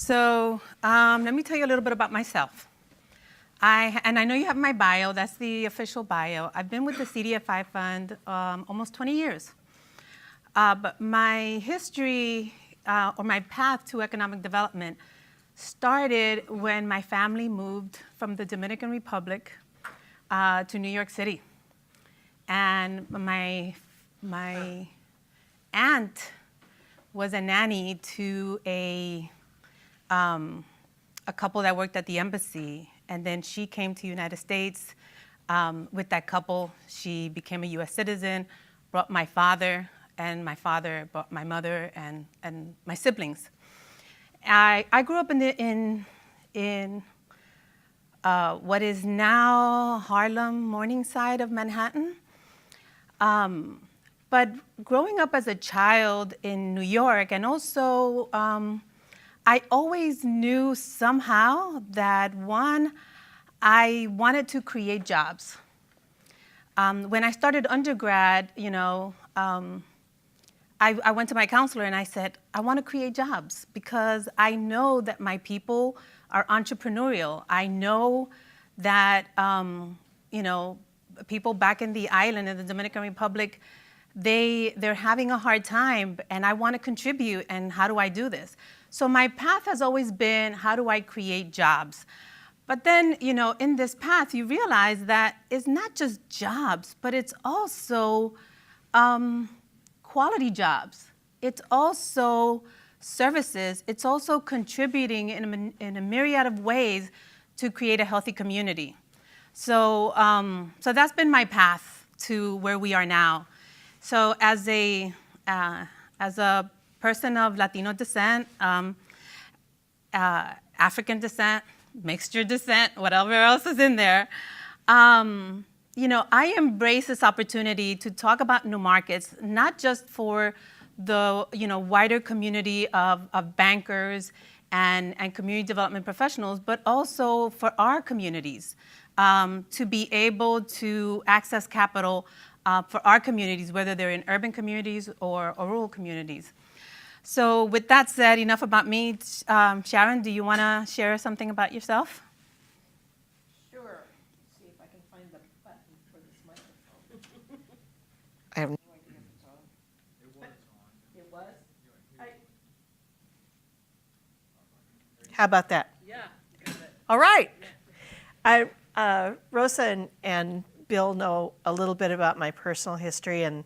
So let me tell you a little bit about myself. And I know you have my bio. That's the official bio. I've been with the CDFI fund almost 20 years. But my history or my path to economic development started when my family moved from the Dominican Republic to New York City. And my aunt was a nanny to a couple that worked at the embassy. And then she came to the United States with that couple. She became a US citizen, brought my father, and my father brought my mother and my siblings. I grew up in what is now Harlem, Morningside of Manhattan. But growing up as a child in New York, and also I always knew somehow that one, I wanted to create jobs. When I started undergrad, I went to my counselor and I said, I want to create jobs because I know that my people are entrepreneurial. I know that, people back in the island, in the Dominican Republic, they're having a hard time, and I want to contribute, and how do I do this? So my path has always been, how do I create jobs? But then, in this path, you realize that it's not just jobs, but it's also quality jobs. It's also services. It's also contributing in a myriad of ways to create a healthy community. So, so that's been my path to where we are now. So as a person of Latino descent, African descent, mixture descent, whatever else is in there, I embrace this opportunity to talk about new markets, not just for the wider community of bankers and community development professionals, but also for our communities to be able to access capital for our communities, whether they're in urban communities or rural communities. So with that said, enough about me. Sharon, do you want to share something about yourself? Sure. Let's see if I can find the button for this microphone. I have no idea if it's on. It was on. It was? How about that? Yeah, got it. All right. Rosa and Bill know a little bit about my personal history, and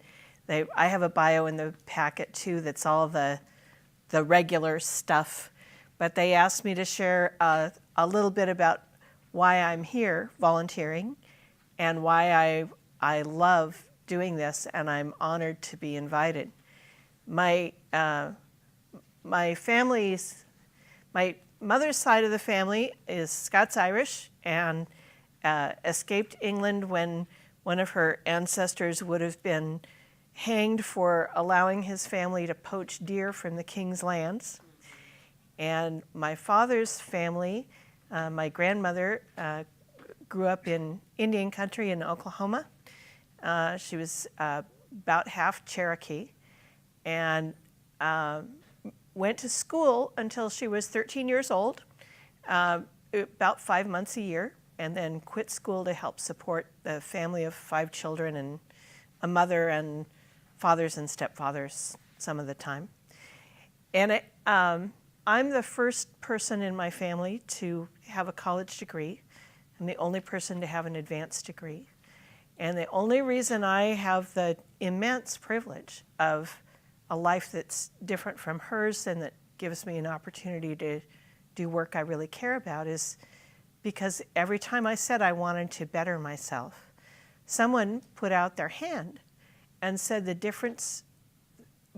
I have a bio in the packet too that's all the regular stuff. But they asked me to share a little bit about why I'm here volunteering and why I love doing this, and I'm honored to be invited. My mother's side of the family is Scots-Irish and escaped England when one of her ancestors would have been hanged for allowing his family to poach deer from the king's lands. And my father's family, my grandmother grew up in Indian country in Oklahoma. She was about half Cherokee and went to school until she was 13 years old, about 5 months a year, and then quit school to help support the family of 5 children and a mother and fathers and stepfathers some of the time. And I'm the first person in my family to have a college degree. I'm the only person to have an advanced degree. And the only reason I have the immense privilege of a life that's different from hers and that gives me an opportunity to do work I really care about is because every time I said I wanted to better myself, someone put out their hand and said the difference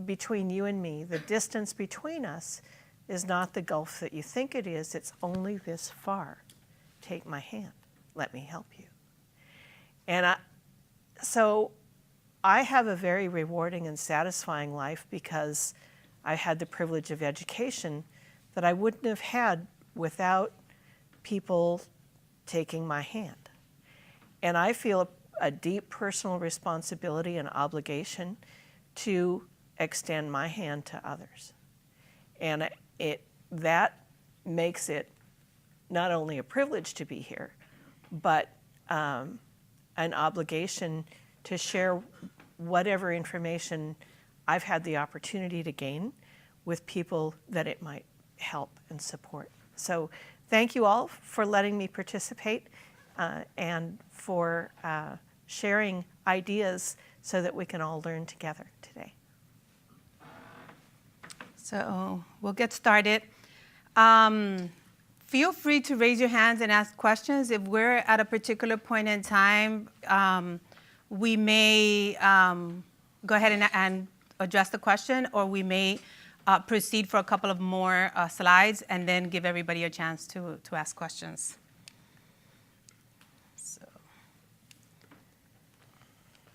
between you and me, the distance between us, is not the gulf that you think it is. It's only this far. Take my hand. Let me help you. And so I have a very rewarding and satisfying life because I had the privilege of education that I wouldn't have had without people taking my hand. And I feel a deep personal responsibility and obligation to extend my hand to others. And that makes it not only a privilege to be here, but an obligation to share whatever information I've had the opportunity to gain with people that it might help and support. So thank you all for letting me participate and for sharing ideas so that we can all learn together today. So we'll get started. Feel free to raise your hands and ask questions. If we're at a particular point in time, we may go ahead and address the question, or we may proceed for a couple of more slides and then give everybody a chance to ask questions.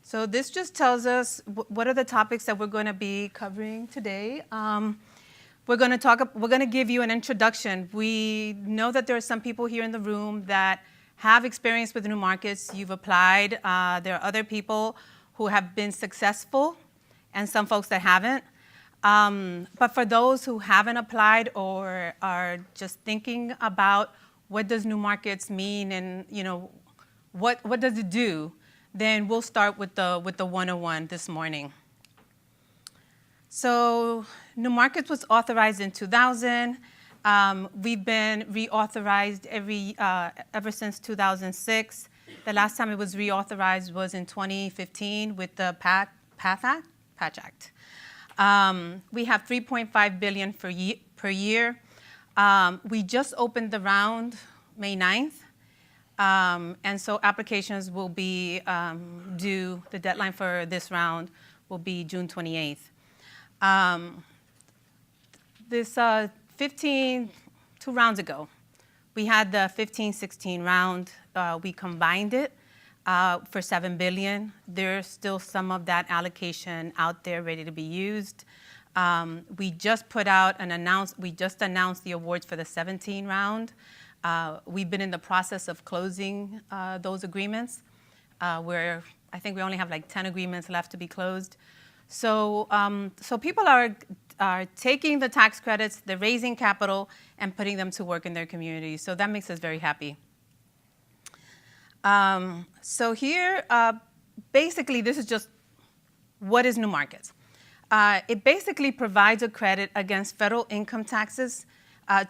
So this just tells us what are the topics that we're going to be covering today. We're going to give you an introduction. We know that there are some people here in the room that have experience with new markets. You've applied. There are other people who have been successful and some folks that haven't. But for those who haven't applied or are just thinking about what does new markets mean and what does it do, then we'll start with the 101 this morning. So new markets was authorized in 2000. We've been reauthorized ever since 2006. The last time it was reauthorized was in 2015 with the Patch Act. We have $3.5 billion per year. We just opened the round May 9th. And so applications will be due, the deadline for this round will be June 28th. This 2 rounds ago, we had the 15-16 round. We combined it for $7 billion. There's still some of that allocation out there ready to be used. We just announced the awards for the 17 round. We've been in the process of closing those agreements, where I think we only have like 10 agreements left to be closed. So people are taking the tax credits, they're raising capital, and putting them to work in their communities. So that makes us very happy. So here, basically, this is just what is new markets. It basically provides a credit against federal income taxes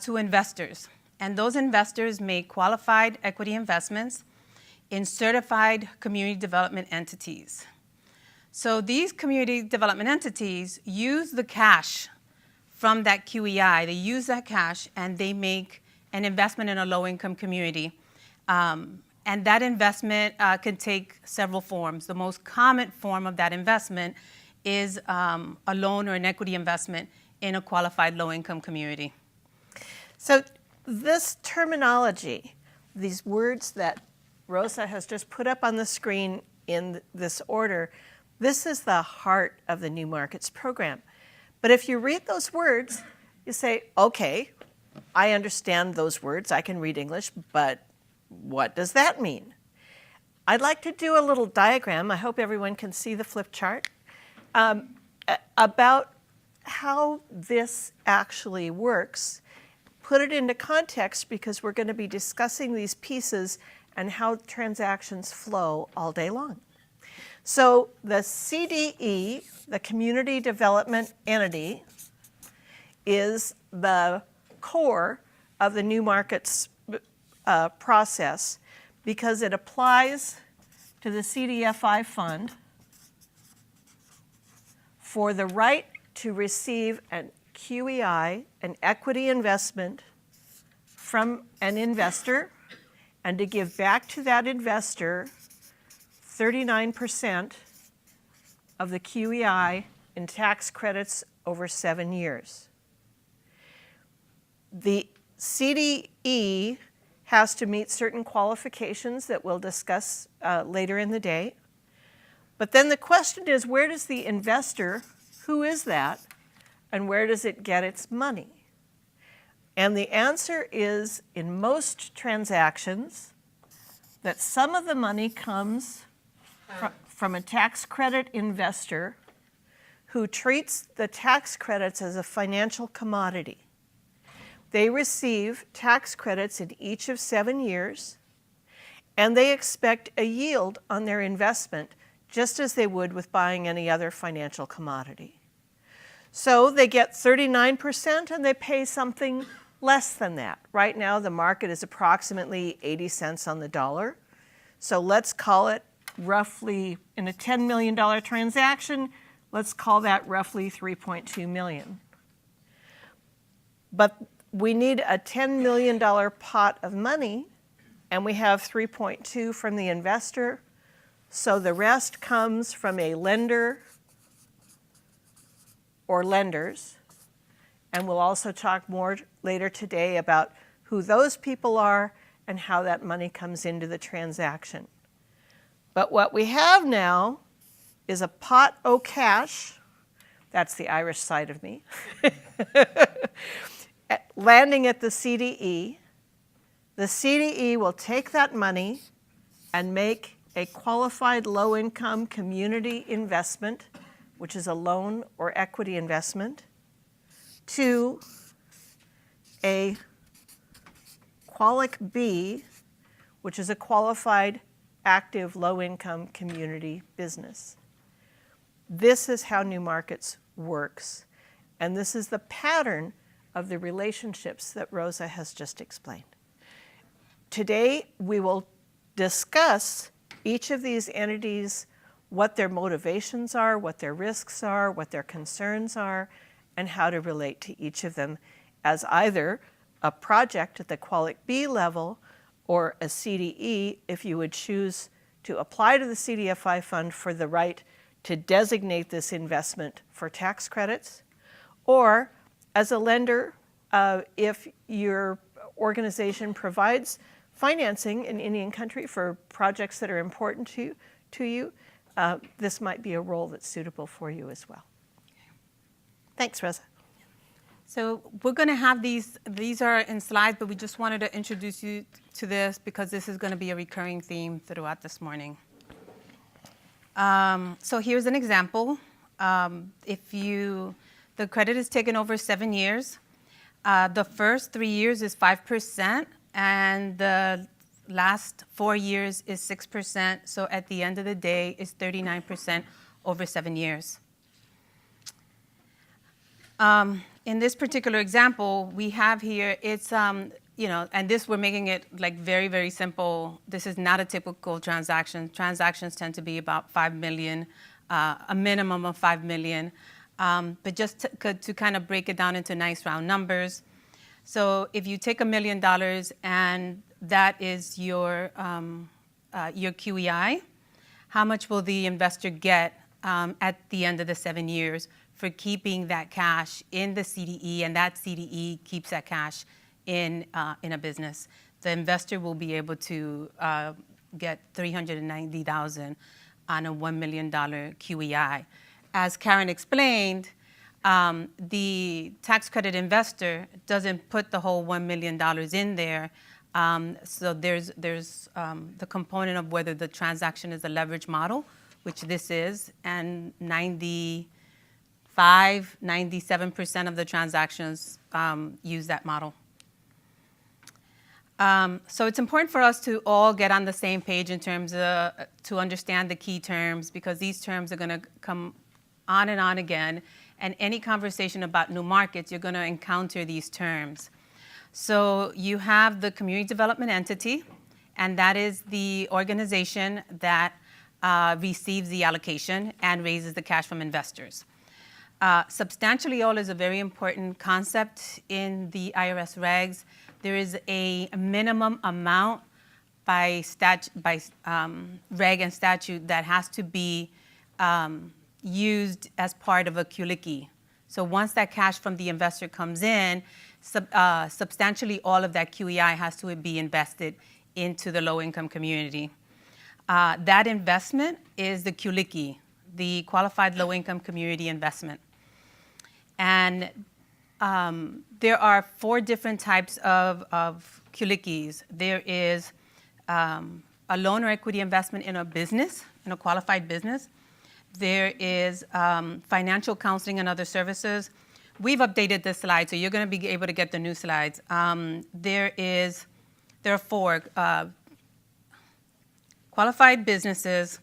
to investors. And those investors make qualified equity investments in certified community development entities. So these community development entities use the cash from that QEI. They use that cash and they make an investment in a low-income community. And that investment can take several forms. The most common form of that investment is a loan or an equity investment in a qualified low-income community. So this terminology, these words that Rosa has just put up on the screen in this order, this is the heart of the New Markets program. But if you read those words, you say, okay, I understand those words, I can read English, but what does that mean? I'd like to do a little diagram, I hope everyone can see the flip chart, about how this actually works. Put it into context because we're going to be discussing these pieces and how transactions flow all day long. So the CDE, the Community Development Entity, is the core of the New Markets process because it applies to the CDFI fund for the right to receive an QEI, an equity investment from an investor, and to give back to that investor 39% of the QEI in tax credits over 7 years. The CDE has to meet certain qualifications that we'll discuss later in the day. But then the question is, where does the investor, who is that, and where does it get its money? And the answer is, in most transactions, that some of the money comes from a tax credit investor who treats the tax credits as a financial commodity. They receive tax credits in each of 7 years, and they expect a yield on their investment just as they would with buying any other financial commodity. So they get 39% and they pay something less than that. Right now the market is approximately 80 cents on the dollar. So let's call it roughly, in a $10 million transaction, let's call that roughly $3.2 million. But we need a $10 million pot of money, and we have 3.2 from the investor. So the rest comes from a lender or lenders. And we'll also talk more later today about who those people are and how that money comes into the transaction. But what we have now is a pot o' cash. That's the Irish side of me. Landing at the CDE. The CDE will take that money and make a qualified low-income community investment, which is a loan or equity investment, to a Qualic B, which is a qualified active low-income community business. This is how New Markets works, and this is the pattern of the relationships that Rosa has just explained. Today, we will discuss each of these entities, what their motivations are, what their risks are, what their concerns are, and how to relate to each of them as either a project at the Qualic B level or a CDE if you would choose to apply to the CDFI fund for the right to designate this investment for tax credits, or as a lender if your organization provides financing in Indian country for projects that are important to you, this might be a role that's suitable for you as well. Thanks, Rosa. So we're going to have these are in slides, but we just wanted to introduce you to this because this is going to be a recurring theme throughout this morning. So here's an example. The credit is taken over 7 years. The first 3 years is 5%, and the last 4 years is 6%. So at the end of the day, it's 39% over 7 years. In this particular example, we have here, it's, and this we're making it like very, very simple. This is not a typical transaction. Transactions tend to be about 5 million, a minimum of 5 million. But just to kind of break it down into nice round numbers. So if you take $1 million and that is your QEI, how much will the investor get at the end of the 7 years for keeping that cash in the CDE, and that CDE keeps that cash in a business? The investor will be able to get $390,000 on a $1 million QEI. As Karen explained, the tax credit investor doesn't put the whole $1 million in there. So there's the component of whether the transaction is a leverage model, which this is, and 97% of the transactions use that model. So it's important for us to all get on the same page in terms of to understand the key terms, because these terms are going to come on and on again. And any conversation about new markets, you're going to encounter these terms. So you have the community development entity, and that is the organization that receives the allocation and raises the cash from investors. Substantially all is a very important concept in the IRS regs. There is a minimum amount by reg and statute that has to be used as part of a QLICI. So once that cash from the investor comes in, substantially all of that QEI has to be invested into the low-income community. That investment is the QLICI, the Qualified Low-Income Community Investment. And there are 4 different types of QLICIs. There is a loan or equity investment in a business, in a qualified business. There is financial counseling and other services, we've updated this slide, so you're going to be able to get the new slides. There are 4 qualified businesses,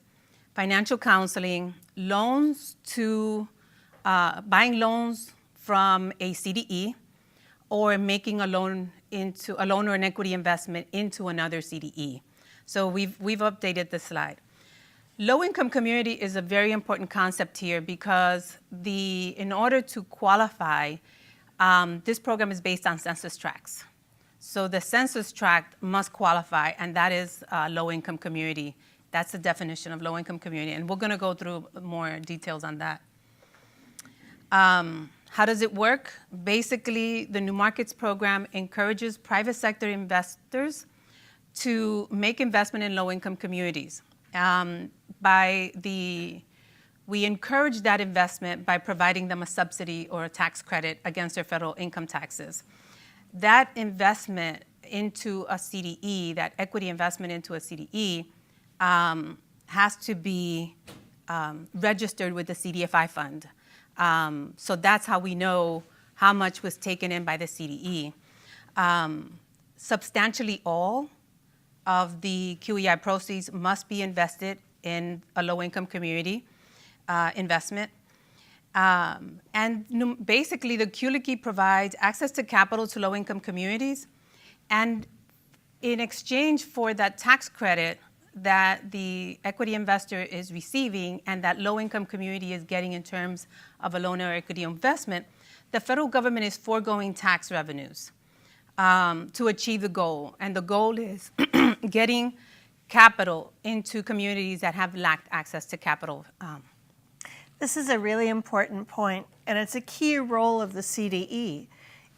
financial counseling, loans to buying loans from a CDE, or making a loan or an equity investment into another CDE. So we've updated the slide. Low-income community is a very important concept here because in order to qualify, this program is based on census tracts. So the census tract must qualify, and that is low-income community. That's the definition of low-income community, and we're going to go through more details on that. How does it work? Basically, the New Markets program encourages private sector investors to make investment in low-income communities. We encourage that investment by providing them a subsidy or a tax credit against their federal income taxes. That investment into a CDE, that equity investment into a CDE, has to be registered with the CDFI fund. So that's how we know how much was taken in by the CDE. Substantially all of the QEI proceeds must be invested in a low-income community investment. And basically, the QLICI provides access to capital to low-income communities. And in exchange for that tax credit that the equity investor is receiving and that low-income community is getting in terms of a loan or equity investment, the federal government is foregoing tax revenues to achieve the goal. And the goal is getting capital into communities that have lacked access to capital. This is a really important point, and it's a key role of the CDE,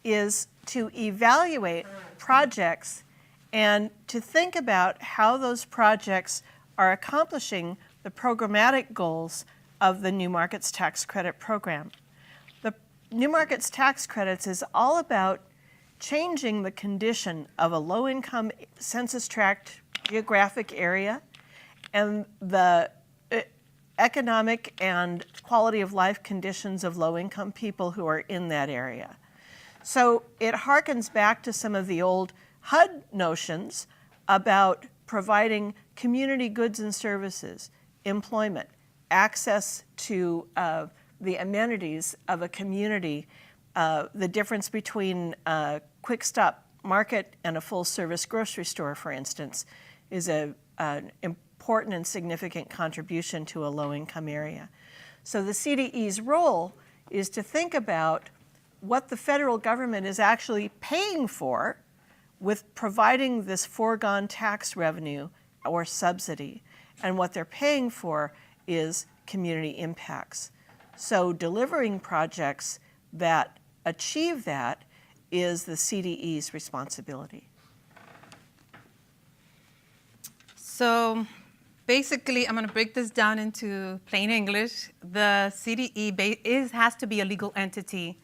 is to evaluate projects and to think about how those projects are accomplishing the programmatic goals of the New Markets Tax Credit Program. The New Markets Tax Credits is all about changing the condition of a low-income census tract geographic area and the economic and quality of life conditions of low-income people who are in that area. So it harkens back to some of the old HUD notions about providing community goods and services, employment, access to the amenities of a community. The difference between a quick stop market and a full-service grocery store, for instance, is an important and significant contribution to a low-income area. So the CDE's role is to think about what the federal government is actually paying for with providing this foregone tax revenue or subsidy. And what they're paying for is community impacts. So delivering projects that achieve that is the CDE's responsibility. So basically, I'm going to break this down into plain English. The CDE has to be a legal entity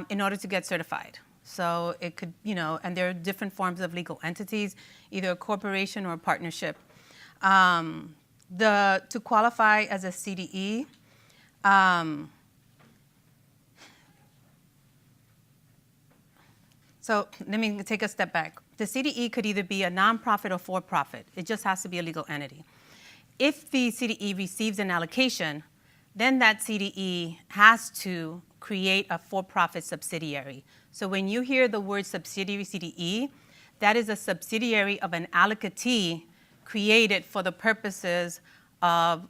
in order to get certified. So it could, and there are different forms of legal entities, either a corporation or a partnership. To qualify as a CDE, so let me take a step back. The CDE could either be a nonprofit or for-profit. It just has to be a legal entity. If the CDE receives an allocation, then that CDE has to create a for-profit subsidiary. So when you hear the word subsidiary CDE, that is a subsidiary of an allocatee created for the purposes of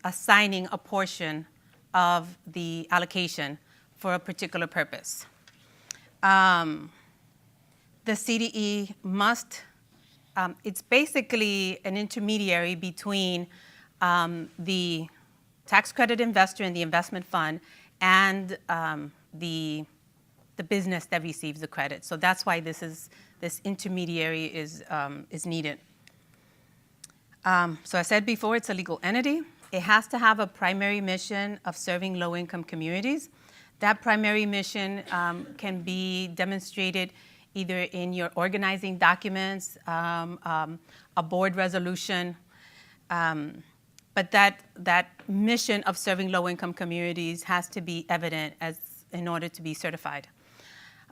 assigning a portion of the allocation for a particular purpose. The CDE must, it's basically an intermediary between the tax credit investor and the investment fund and the business that receives the credit. So that's why this intermediary is needed. So I said before, it's a legal entity. It has to have a primary mission of serving low-income communities. That primary mission can be demonstrated either in your organizing documents, a board resolution, but that mission of serving low-income communities has to be evident in order to be certified.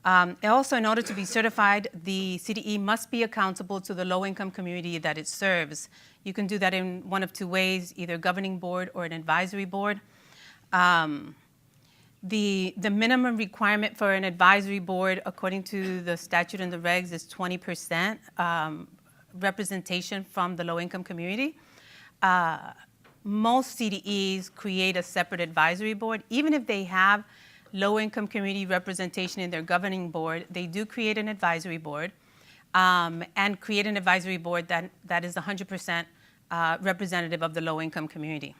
Also, in order to be certified, the CDE must be accountable to the low-income community that it serves. You can do that in one of two ways, either governing board or an advisory board. The minimum requirement for an advisory board, according to the statute and the regs, is 20% representation from the low-income community. Most CDEs create a separate advisory board. Even if they have low-income community representation in their governing board, they do create an advisory board and create an advisory board that is 100% representative of the low-income community.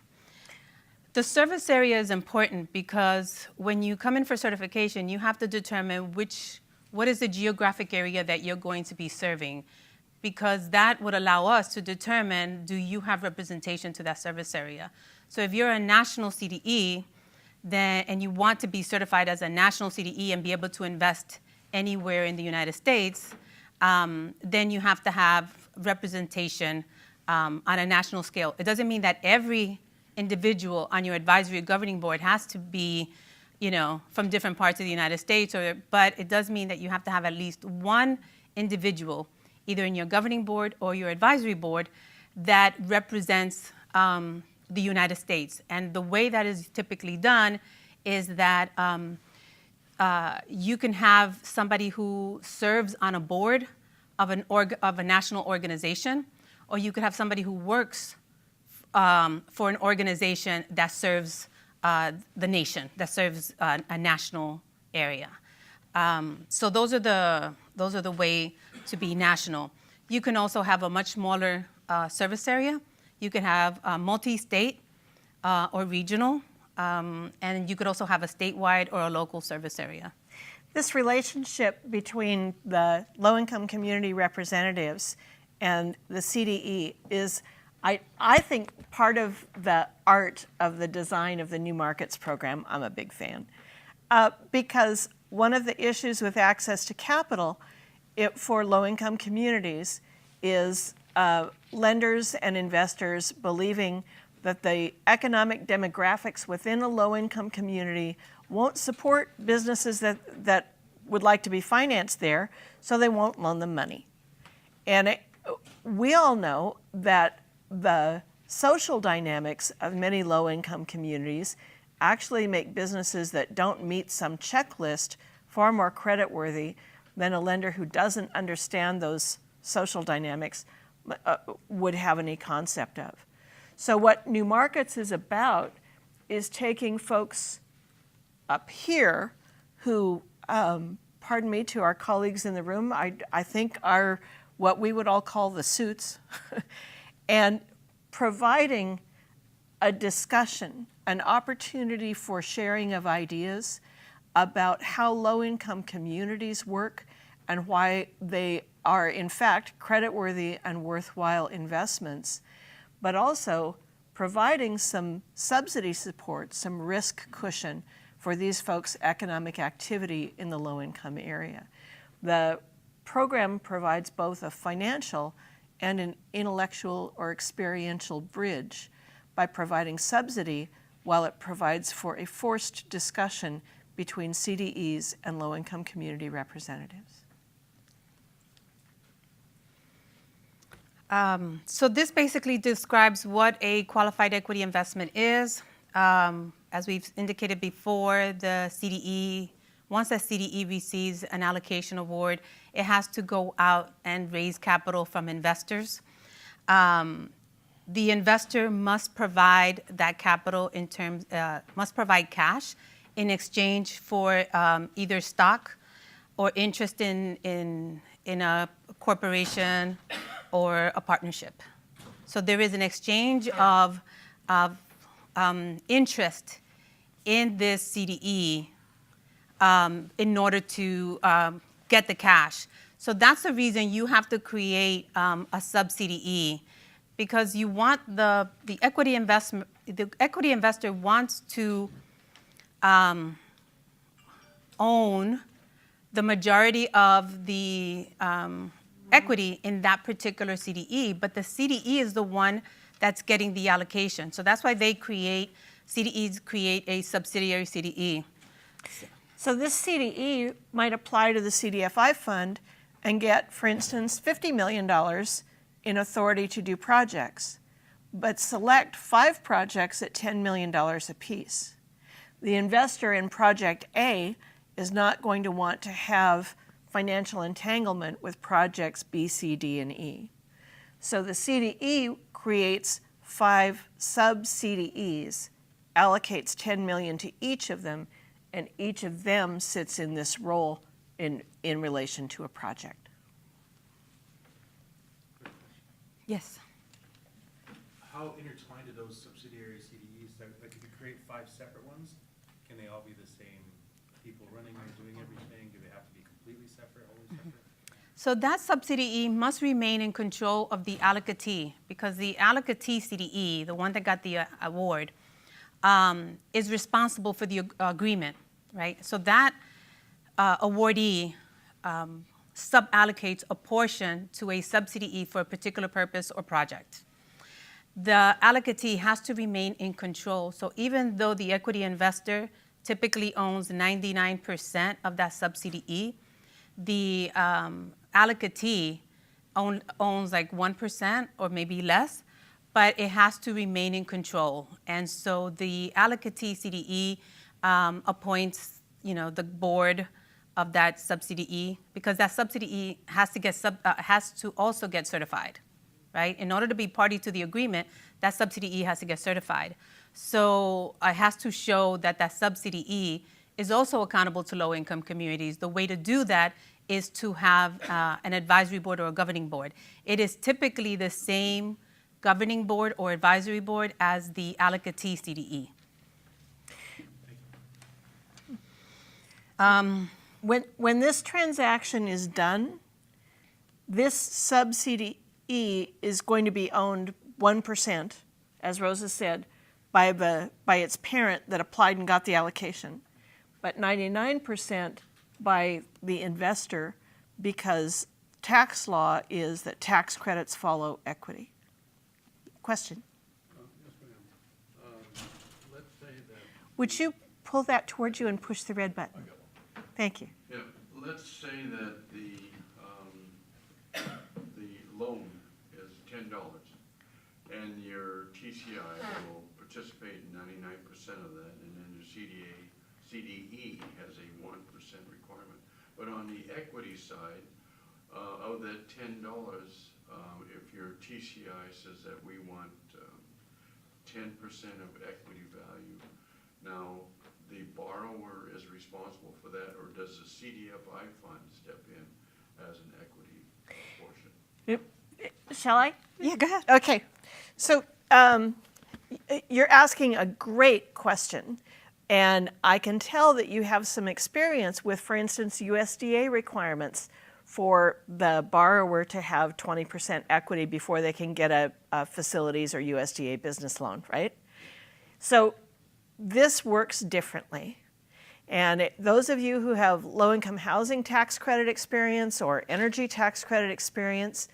The service area is important because when you come in for certification, you have to determine what is the geographic area that you're going to be serving, because that would allow us to determine, do you have representation to that service area? So if you're a national CDE, and you want to be certified as a national CDE and be able to invest anywhere in the United States, then you have to have representation on a national scale. It doesn't mean that every individual on your advisory governing board has to be, from different parts of the United States, but it does mean that you have to have at least one individual, either in your governing board or your advisory board, that represents the United States. And the way that is typically done is that you can have somebody who serves on a board of a national organization, or you could have somebody who works for an organization that serves the nation, that serves a national area. So those are the way to be national. You can also have a much smaller service area. You can have multi-state or regional, and you could also have a statewide or a local service area. This relationship between the low-income community representatives and the CDE is, I think, part of the art of the design of the New Markets program. I'm a big fan. Because one of the issues with access to capital for low-income communities is lenders and investors believing that the economic demographics within a low-income community won't support businesses that would like to be financed there, so they won't loan them money. And we all know that the social dynamics of many low-income communities actually make businesses that don't meet some checklist far more creditworthy than a lender who doesn't understand those social dynamics would have any concept of. So what New Markets is about is taking folks up here who, pardon me to our colleagues in the room, I think are what we would all call the suits, and providing a discussion, an opportunity for sharing of ideas about how low-income communities work and why they are, in fact, creditworthy and worthwhile investments, but also providing some subsidy support, some risk cushion for these folks' economic activity in the low-income area. The program provides both a financial and an intellectual or experiential bridge by providing subsidy while it provides for a forced discussion between CDEs and low-income community representatives. So this basically describes what a qualified equity investment is. As we've indicated before, the CDE, once a CDE receives an allocation award, it has to go out and raise capital from investors. The investor must provide that capital must provide cash in exchange for either stock or interest in a corporation or a partnership. So there is an exchange of interest in this CDE in order to get the cash. So that's the reason you have to create a sub-CDE, because you want the equity investment. The equity investor wants to own the majority of the equity in that particular CDE, but the CDE is the one that's getting the allocation. So that's why CDEs create a subsidiary CDE. So this CDE might apply to the CDFI fund and get, for instance, $50 million in authority to do projects, but select 5 projects at $10 million apiece. The investor in project A is not going to want to have financial entanglement with projects B, C, D, and E. So the CDE creates 5 sub-CDEs, allocates $10 million to each of them, and each of them sits in this role in relation to a project. Yes. How intertwined are those subsidiary CDEs? Like if you create 5 separate ones, can they all be the same people running and doing everything? Do they have to be completely separate, always separate? So that sub-CDE must remain in control of the allocatee, because the allocatee CDE, the one that got the award, is responsible for the agreement, right? So that awardee sub-allocates a portion to a sub-CDE for a particular purpose or project. The allocatee has to remain in control. So even though the equity investor typically owns 99% of that sub-CDE, the allocatee owns like 1% or maybe less, but it has to remain in control. And so the allocatee CDE appoints, the board of that sub-CDE, because that sub-CDE has to also get certified, right? In order to be party to the agreement, that sub-CDE has to get certified. So it has to show that that sub-CDE is also accountable to low-income communities. The way to do that is to have an advisory board or a governing board. It is typically the same governing board or advisory board as the allocatee CDE. When this transaction is done, this sub-CDE is going to be owned 1%, as Rosa said, by its parent that applied and got the allocation, but 99% by the investor, because tax law is that tax credits follow equity. Question? Yes, ma'am. Let's say that. Would you pull that towards you and push the red button? I got one. Thank you. Yeah, let's say that the loan is $10, and your TCI will participate in 99% of that, and then your CDE has a 1% requirement. But on the equity side, of that $10, if your TCI says that we want 10% of equity value, now the borrower is responsible for that, or does the CDFI fund step in as an equity portion? Shall I? Yeah, go ahead. Okay. So you're asking a great question. And I can tell that you have some experience with, for instance, USDA requirements for the borrower to have 20% equity before they can get a facilities or USDA business loan, right? So this works differently. And those of you who have low-income housing tax credit experience or energy tax credit experience,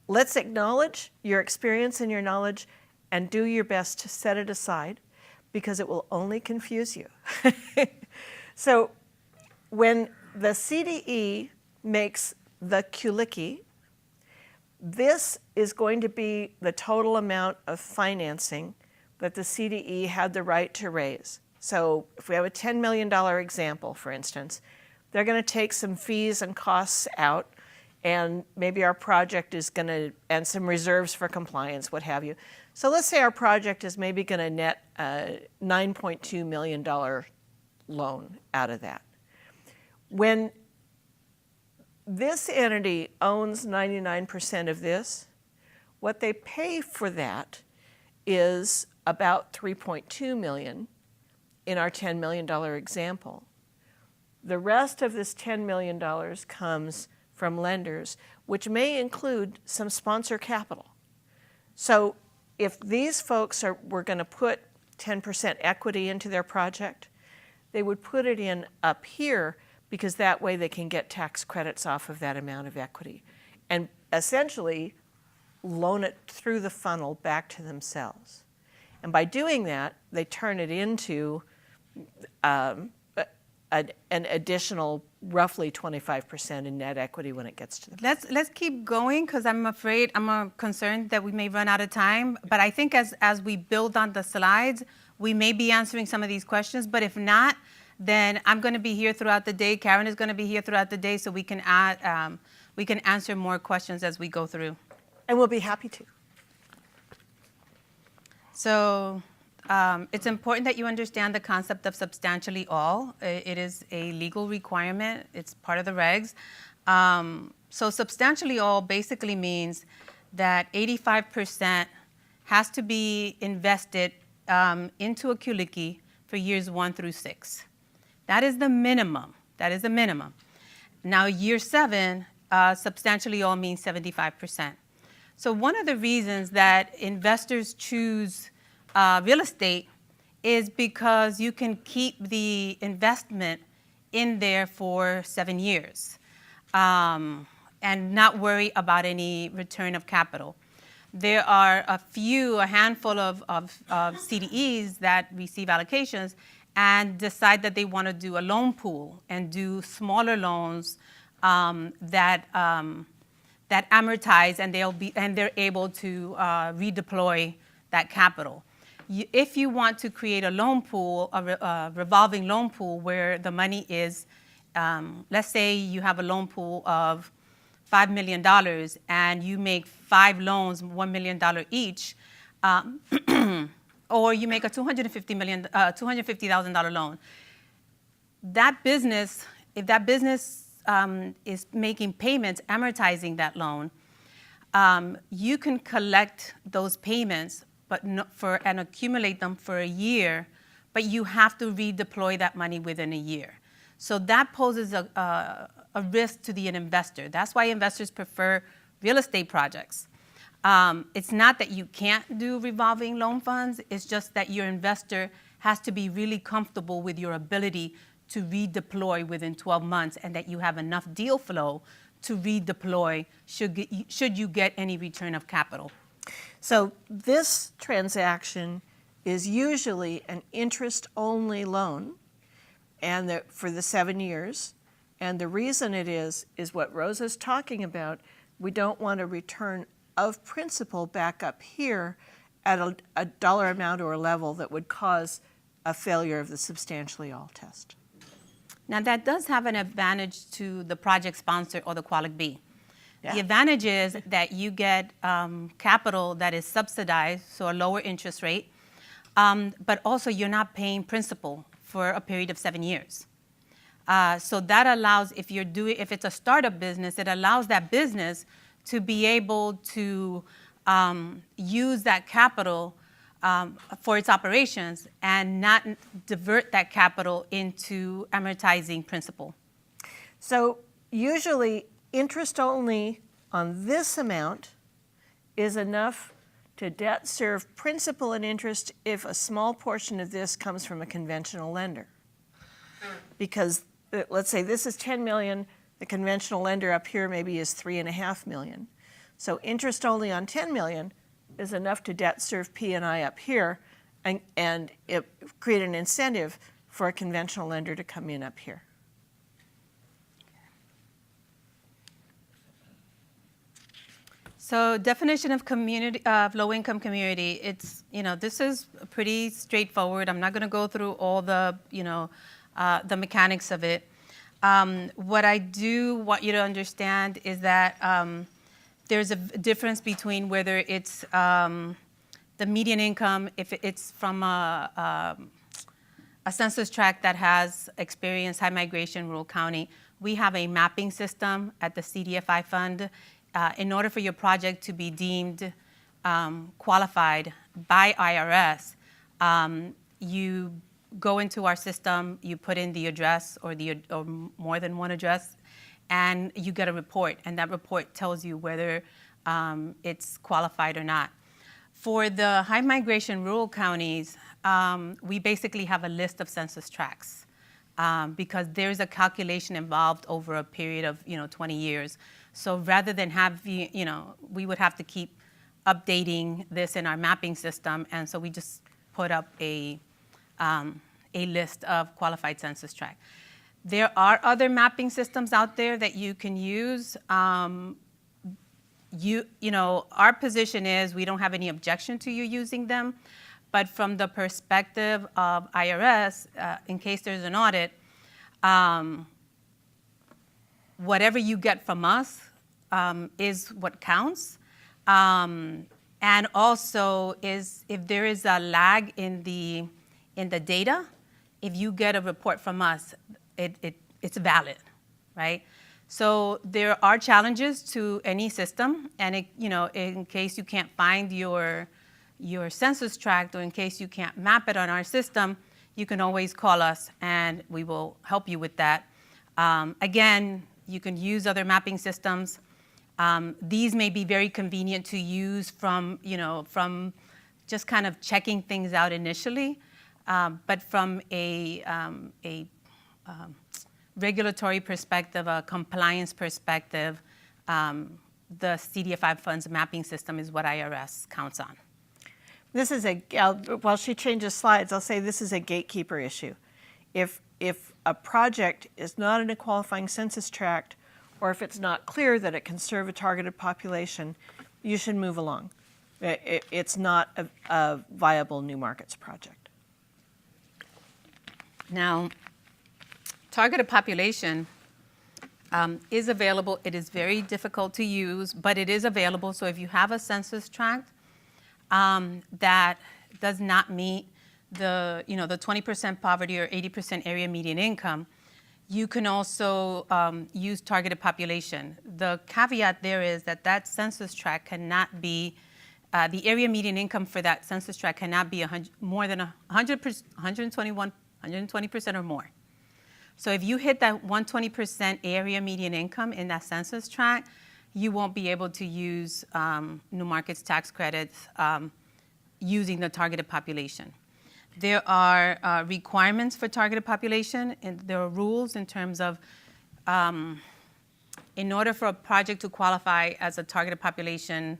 let's acknowledge your experience and your knowledge and do your best to set it aside, because it will only confuse you. So when the CDE makes the QLICI, this is going to be the total amount of financing that the CDE had the right to raise. So if we have a $10 million example, for instance, they're going to take some fees and costs out, and maybe our project is going to, and some reserves for compliance, what have you. So let's say our project is maybe going to net a $9.2 million loan out of that. When this entity owns 99% of this, what they pay for that is about $3.2 million in our $10 million example. The rest of this $10 million comes from lenders, which may include some sponsor capital. So if these folks were going to put 10% equity into their project, they would put it in up here, because that way they can get tax credits off of that amount of equity and essentially loan it through the funnel back to themselves. And by doing that, they turn it into an additional roughly 25% in net equity when it gets to the. Let's keep going, because I'm concerned that we may run out of time. But I think as we build on the slides, we may be answering some of these questions. But if not, then I'm going to be here throughout the day. Karen is going to be here throughout the day, so we can answer more questions as we go through. And we'll be happy to. So it's important that you understand the concept of substantially all. It is a legal requirement. It's part of the regs. So substantially all basically means that 85% has to be invested into a QLICI for years 1 through 6. That is the minimum. That is the minimum. Now, year 7, substantially all means 75%. So one of the reasons that investors choose real estate is because you can keep the investment in there for 7 years and not worry about any return of capital. There are a handful of CDEs that receive allocations and decide that they want to do a loan pool and do smaller loans that amortize, and they're able to redeploy that capital. If you want to create a loan pool, a revolving loan pool where the money is, let's say you have a loan pool of $5 million and you make 5 loans, $1 million each, or you make a $250,000 loan. That business, if that business is making payments, amortizing that loan, you can collect those payments and accumulate them for a year, but you have to redeploy that money within a year. So that poses a risk to the investor. That's why investors prefer real estate projects. It's not that you can't do revolving loan funds, it's just that your investor has to be really comfortable with your ability to redeploy within 12 months, and that you have enough deal flow to redeploy should you get any return of capital. So this transaction is usually an interest-only loan, and for the 7 years. And the reason it is what Rosa's talking about. We don't want a return of principal back up here at a dollar amount or a level that would cause a failure of the substantially all test. Now, that does have an advantage to the project sponsor or the Qualic B. Yeah. The advantage is that you get capital that is subsidized, so a lower interest rate, but also you're not paying principal for a period of 7 years. So that allows, if it's a startup business, it allows that business to be able to use that capital for its operations and not divert that capital into amortizing principal. So usually interest only on this amount is enough to debt serve principal and interest if a small portion of this comes from a conventional lender. Because let's say this is 10 million, the conventional lender up here maybe is 3.5 million. So interest only on 10 million is enough to debt serve P&I up here and it create an incentive for a conventional lender to come in up here. So definition of community, of low-income community, it's, this is pretty straightforward. I'm not going to go through all the, the mechanics of it. What I do want you to understand is that there's a difference between whether it's the median income, if it's from a census tract that has experienced high migration, rural county. We have a mapping system at the CDFI fund. In order for your project to be deemed qualified by IRS, you go into our system, you put in the address or more than one address, and you get a report, and that report tells you whether it's qualified or not. For the high migration rural counties, we basically have a list of census tracts because there's a calculation involved over a period of 20 years. So rather than have, we would have to keep updating this in our mapping system, and so we just put up a list of qualified census tract. There are other mapping systems out there that you can use. Our position is we don't have any objection to you using them, but from the perspective of IRS, in case there's an audit, whatever you get from us is what counts. And also is if there is a lag in the data, if you get a report from us, it's valid, right? So there are challenges to any system, and in case you can't find your census tract, or in case you can't map it on our system, you can always call us and we will help you with that. Again, you can use other mapping systems. These may be very convenient to use from just kind of checking things out initially, but from a regulatory perspective, a compliance perspective, the CDFI funds mapping system is what IRS counts on. This is while she changes slides, I'll say this is a gatekeeper issue. If a project is not in a qualifying census tract, or if it's not clear that it can serve a targeted population, you should move along. It's not a viable new markets project. Now, targeted population is available. It is very difficult to use, but it is available. So if you have a census tract that does not meet the 20% poverty or 80% area median income, you can also use targeted population. The caveat there is that census tract cannot be, the area median income for that census tract cannot be more than 120% or more. So if you hit that 120% area median income in that census tract, you won't be able to use new markets tax credits using the targeted population. There are requirements for targeted population, and there are rules in terms of in order for a project to qualify as a targeted population,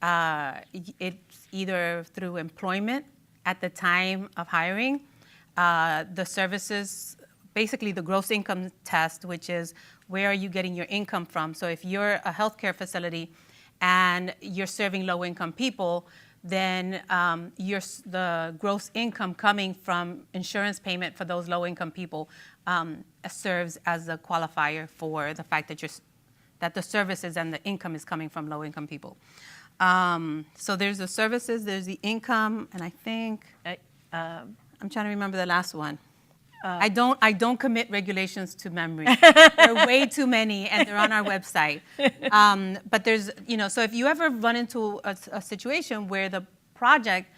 it's either through employment at the time of hiring, the services, basically the gross income test, which is where are you getting your income from. So if you're a healthcare facility and you're serving low-income people, then the gross income coming from insurance payment for those low-income people serves as a qualifier for the fact that the services and the income is coming from low-income people. So there's the services, there's the income, and I think I'm trying to remember the last one. I don't commit regulations to memory. There are way too many, and they're on our website. But there's, so if you ever run into a situation where the project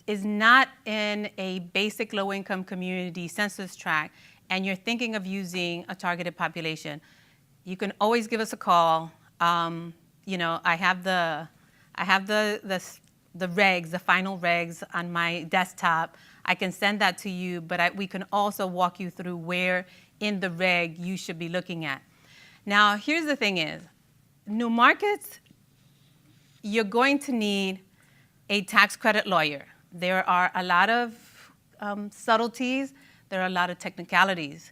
is not in a basic low-income community census tract, and you're thinking of using a targeted population, you can always give us a call. I have the regs, the final regs on my desktop. I can send that to you, but we can also walk you through where in the reg you should be looking at. Now, here's the thing is, new markets, you're going to need a tax credit lawyer. There are a lot of subtleties. There are a lot of technicalities.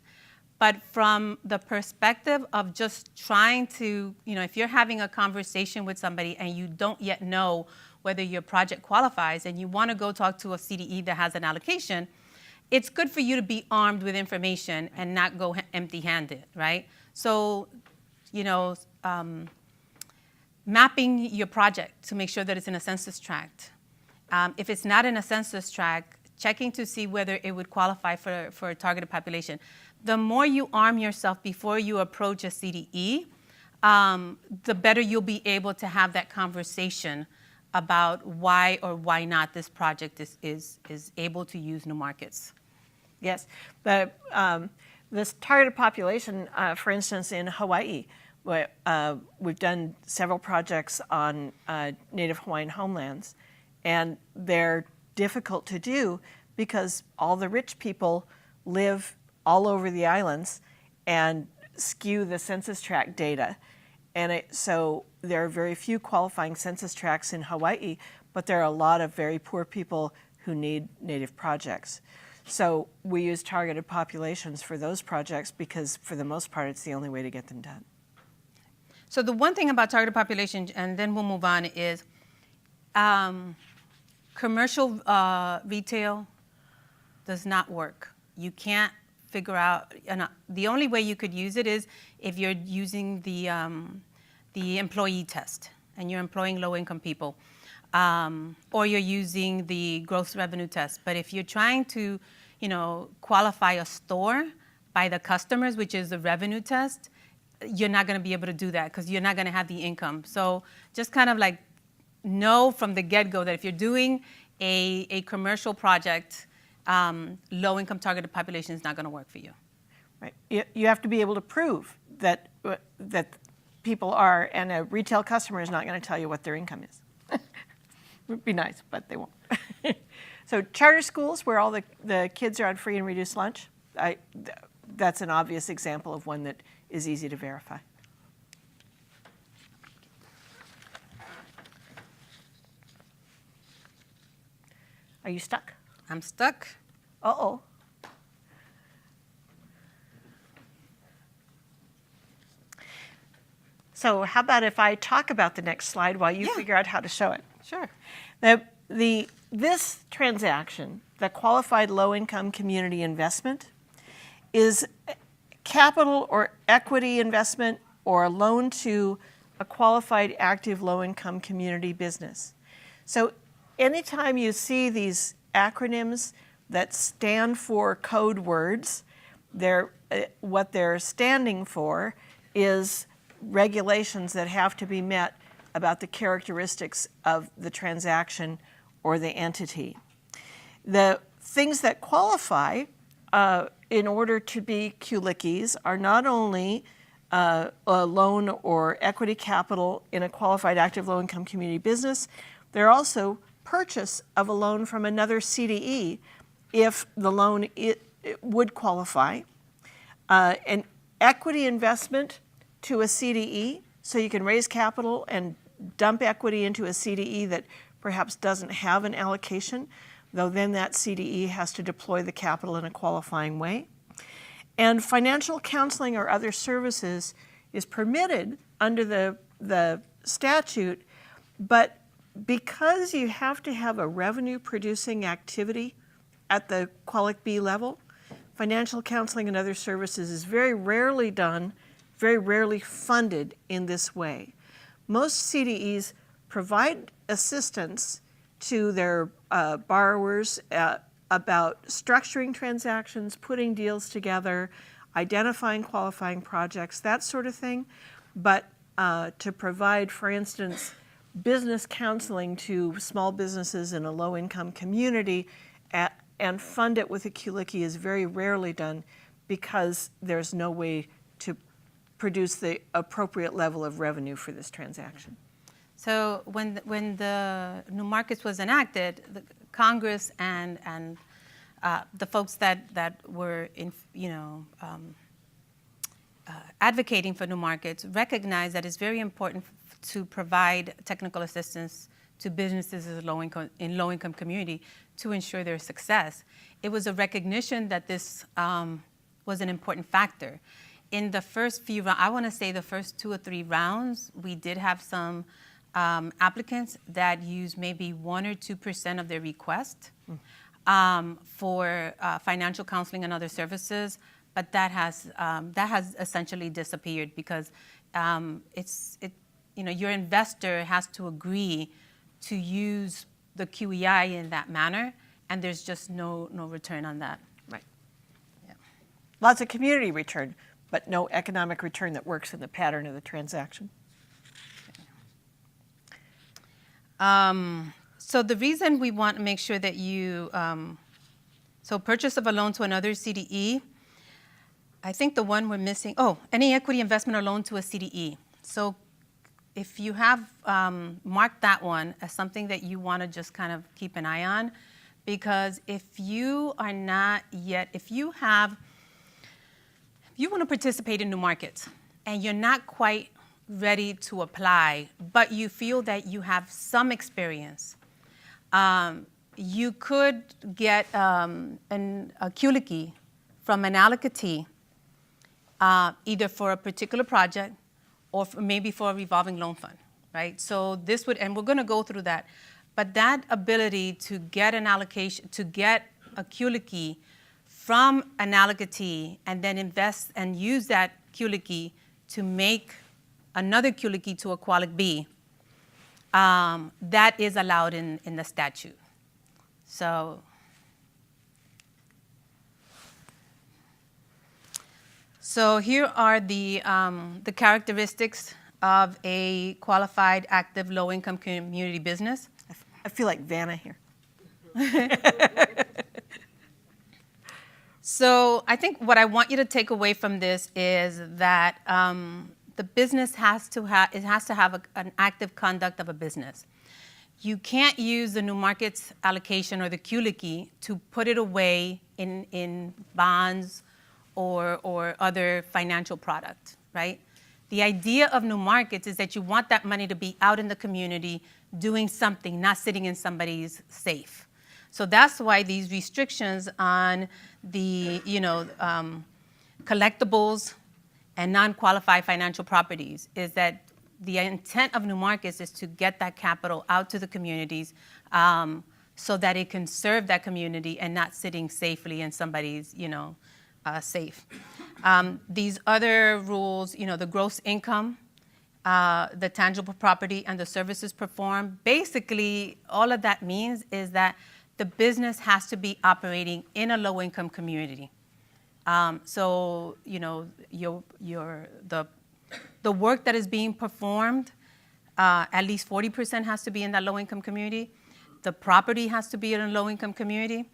But from the perspective of just trying to, if you're having a conversation with somebody and you don't yet know whether your project qualifies and you want to go talk to a CDE that has an allocation, it's good for you to be armed with information and not go empty-handed, right? So, mapping your project to make sure that it's in a census tract. If it's not in a census tract, checking to see whether it would qualify for a targeted population. The more you arm yourself before you approach a CDE, the better you'll be able to have that conversation about why or why not this project is able to use new markets. Yes, but this targeted population, for instance, in Hawaii, we've done several projects on Native Hawaiian homelands, and they're difficult to do because all the rich people live all over the islands and skew the census tract data. And so there are very few qualifying census tracts in Hawaii, but there are a lot of very poor people who need native projects. So we use targeted populations for those projects because for the most part, it's the only way to get them done. So the one thing about targeted population, and then we'll move on, is commercial retail does not work. You can't figure out, and the only way you could use it is if you're using the employee test and you're employing low-income people, or you're using the gross revenue test. But if you're trying to, qualify a store by the customers, which is the revenue test, you're not going to be able to do that because you're not going to have the income. So just kind of like know from the get-go that if you're doing a commercial project, low-income targeted population is not going to work for you. Right. You have to be able to prove that people are, and a retail customer is not going to tell you what their income is. It would be nice, but they won't. So charter schools where all the kids are on free and reduced lunch, that's an obvious example of one that is easy to verify. Are you stuck? I'm stuck. Uh-oh. So how about if I talk about the next slide while you figure out how to show it? Sure. This transaction, the qualified low-income community investment, is capital or equity investment or a loan to a qualified active low-income community business. So anytime you see these acronyms that stand for code words, what they're standing for is regulations that have to be met about the characteristics of the transaction or the entity. The things that qualify in order to be QLICs are not only a loan or equity capital in a qualified active low-income community business, they're also purchase of a loan from another CDE if the loan it would qualify, an equity investment to a CDE, so you can raise capital and dump equity into a CDE that perhaps doesn't have an allocation, though then that CDE has to deploy the capital in a qualifying way. And financial counseling or other services is permitted under the statute, but because you have to have a revenue-producing activity at the Qualic B level, financial counseling and other services is very rarely done, very rarely funded in this way. Most CDEs provide assistance to their borrowers about structuring transactions, putting deals together, identifying qualifying projects, that sort of thing. But to provide, for instance, business counseling to small businesses in a low-income community and fund it with a QLICI is very rarely done because there's no way to produce the appropriate level of revenue for this transaction. So when the New Markets was enacted, the Congress and the folks that were advocating for New Markets recognized that it's very important to provide technical assistance to businesses in low-income community to ensure their success. It was a recognition that this was an important factor. In the first few rounds, I want to say the first 2 or 3 rounds, we did have some applicants that used maybe 1 or 2% of their request for financial counseling and other services, but that has essentially disappeared because your investor has to agree to use the QEI in that manner, and there's just no return on that. Right. Yeah. Lots of community return, but no economic return that works in the pattern of the transaction. So the reason we want to make sure that you, so purchase of a loan to another CDE, I think the one we're missing, any equity investment or loan to a CDE. So if you have marked that one as something that you want to just kind of keep an eye on, because if you are not yet, if you want to participate in New Markets and you're not quite ready to apply, but you feel that you have some experience, you could get a QLICI from an allocatee, either for a particular project or maybe for a revolving loan fund, right? So this would, and we're going to go through that, but that ability to get an allocation, to get a QLICI from an allocatee and then invest and use that QLICI to make another QLICI to a Qualic B, that is allowed in the statute. So here are the characteristics of a qualified, active, low-income community business. I feel like Vanna here. So I think what I want you to take away from this is that the business has to have an active conduct of a business. You can't use the new markets allocation or the QLICI to put it away in bonds or other financial product, right? The idea of new markets is that you want that money to be out in the community doing something, not sitting in somebody's safe. So that's why these restrictions on the collectibles and non-qualified financial properties is that the intent of new markets is to get that capital out to the communities so that it can serve that community and not sitting safely in somebody's safe. These other rules, the gross income, the tangible property, and the services performed, basically all of that means is that the business has to be operating in a low-income community. So the work that is being performed, at least 40% has to be in that low-income community. The property has to be in a low-income community,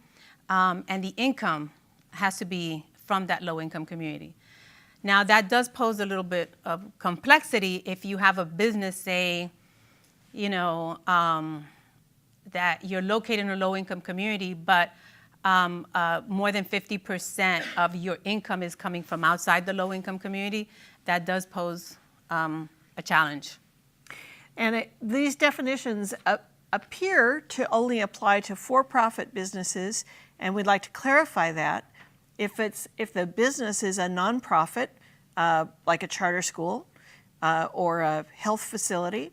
and the income has to be from that low-income community. Now, that does pose a little bit of complexity if you have a business, say, that you're located in a low-income community, but more than 50% of your income is coming from outside the low-income community. That does pose a challenge. And these definitions appear to only apply to for-profit businesses, and we'd like to clarify that. If the business is a nonprofit, like a charter school or a health facility,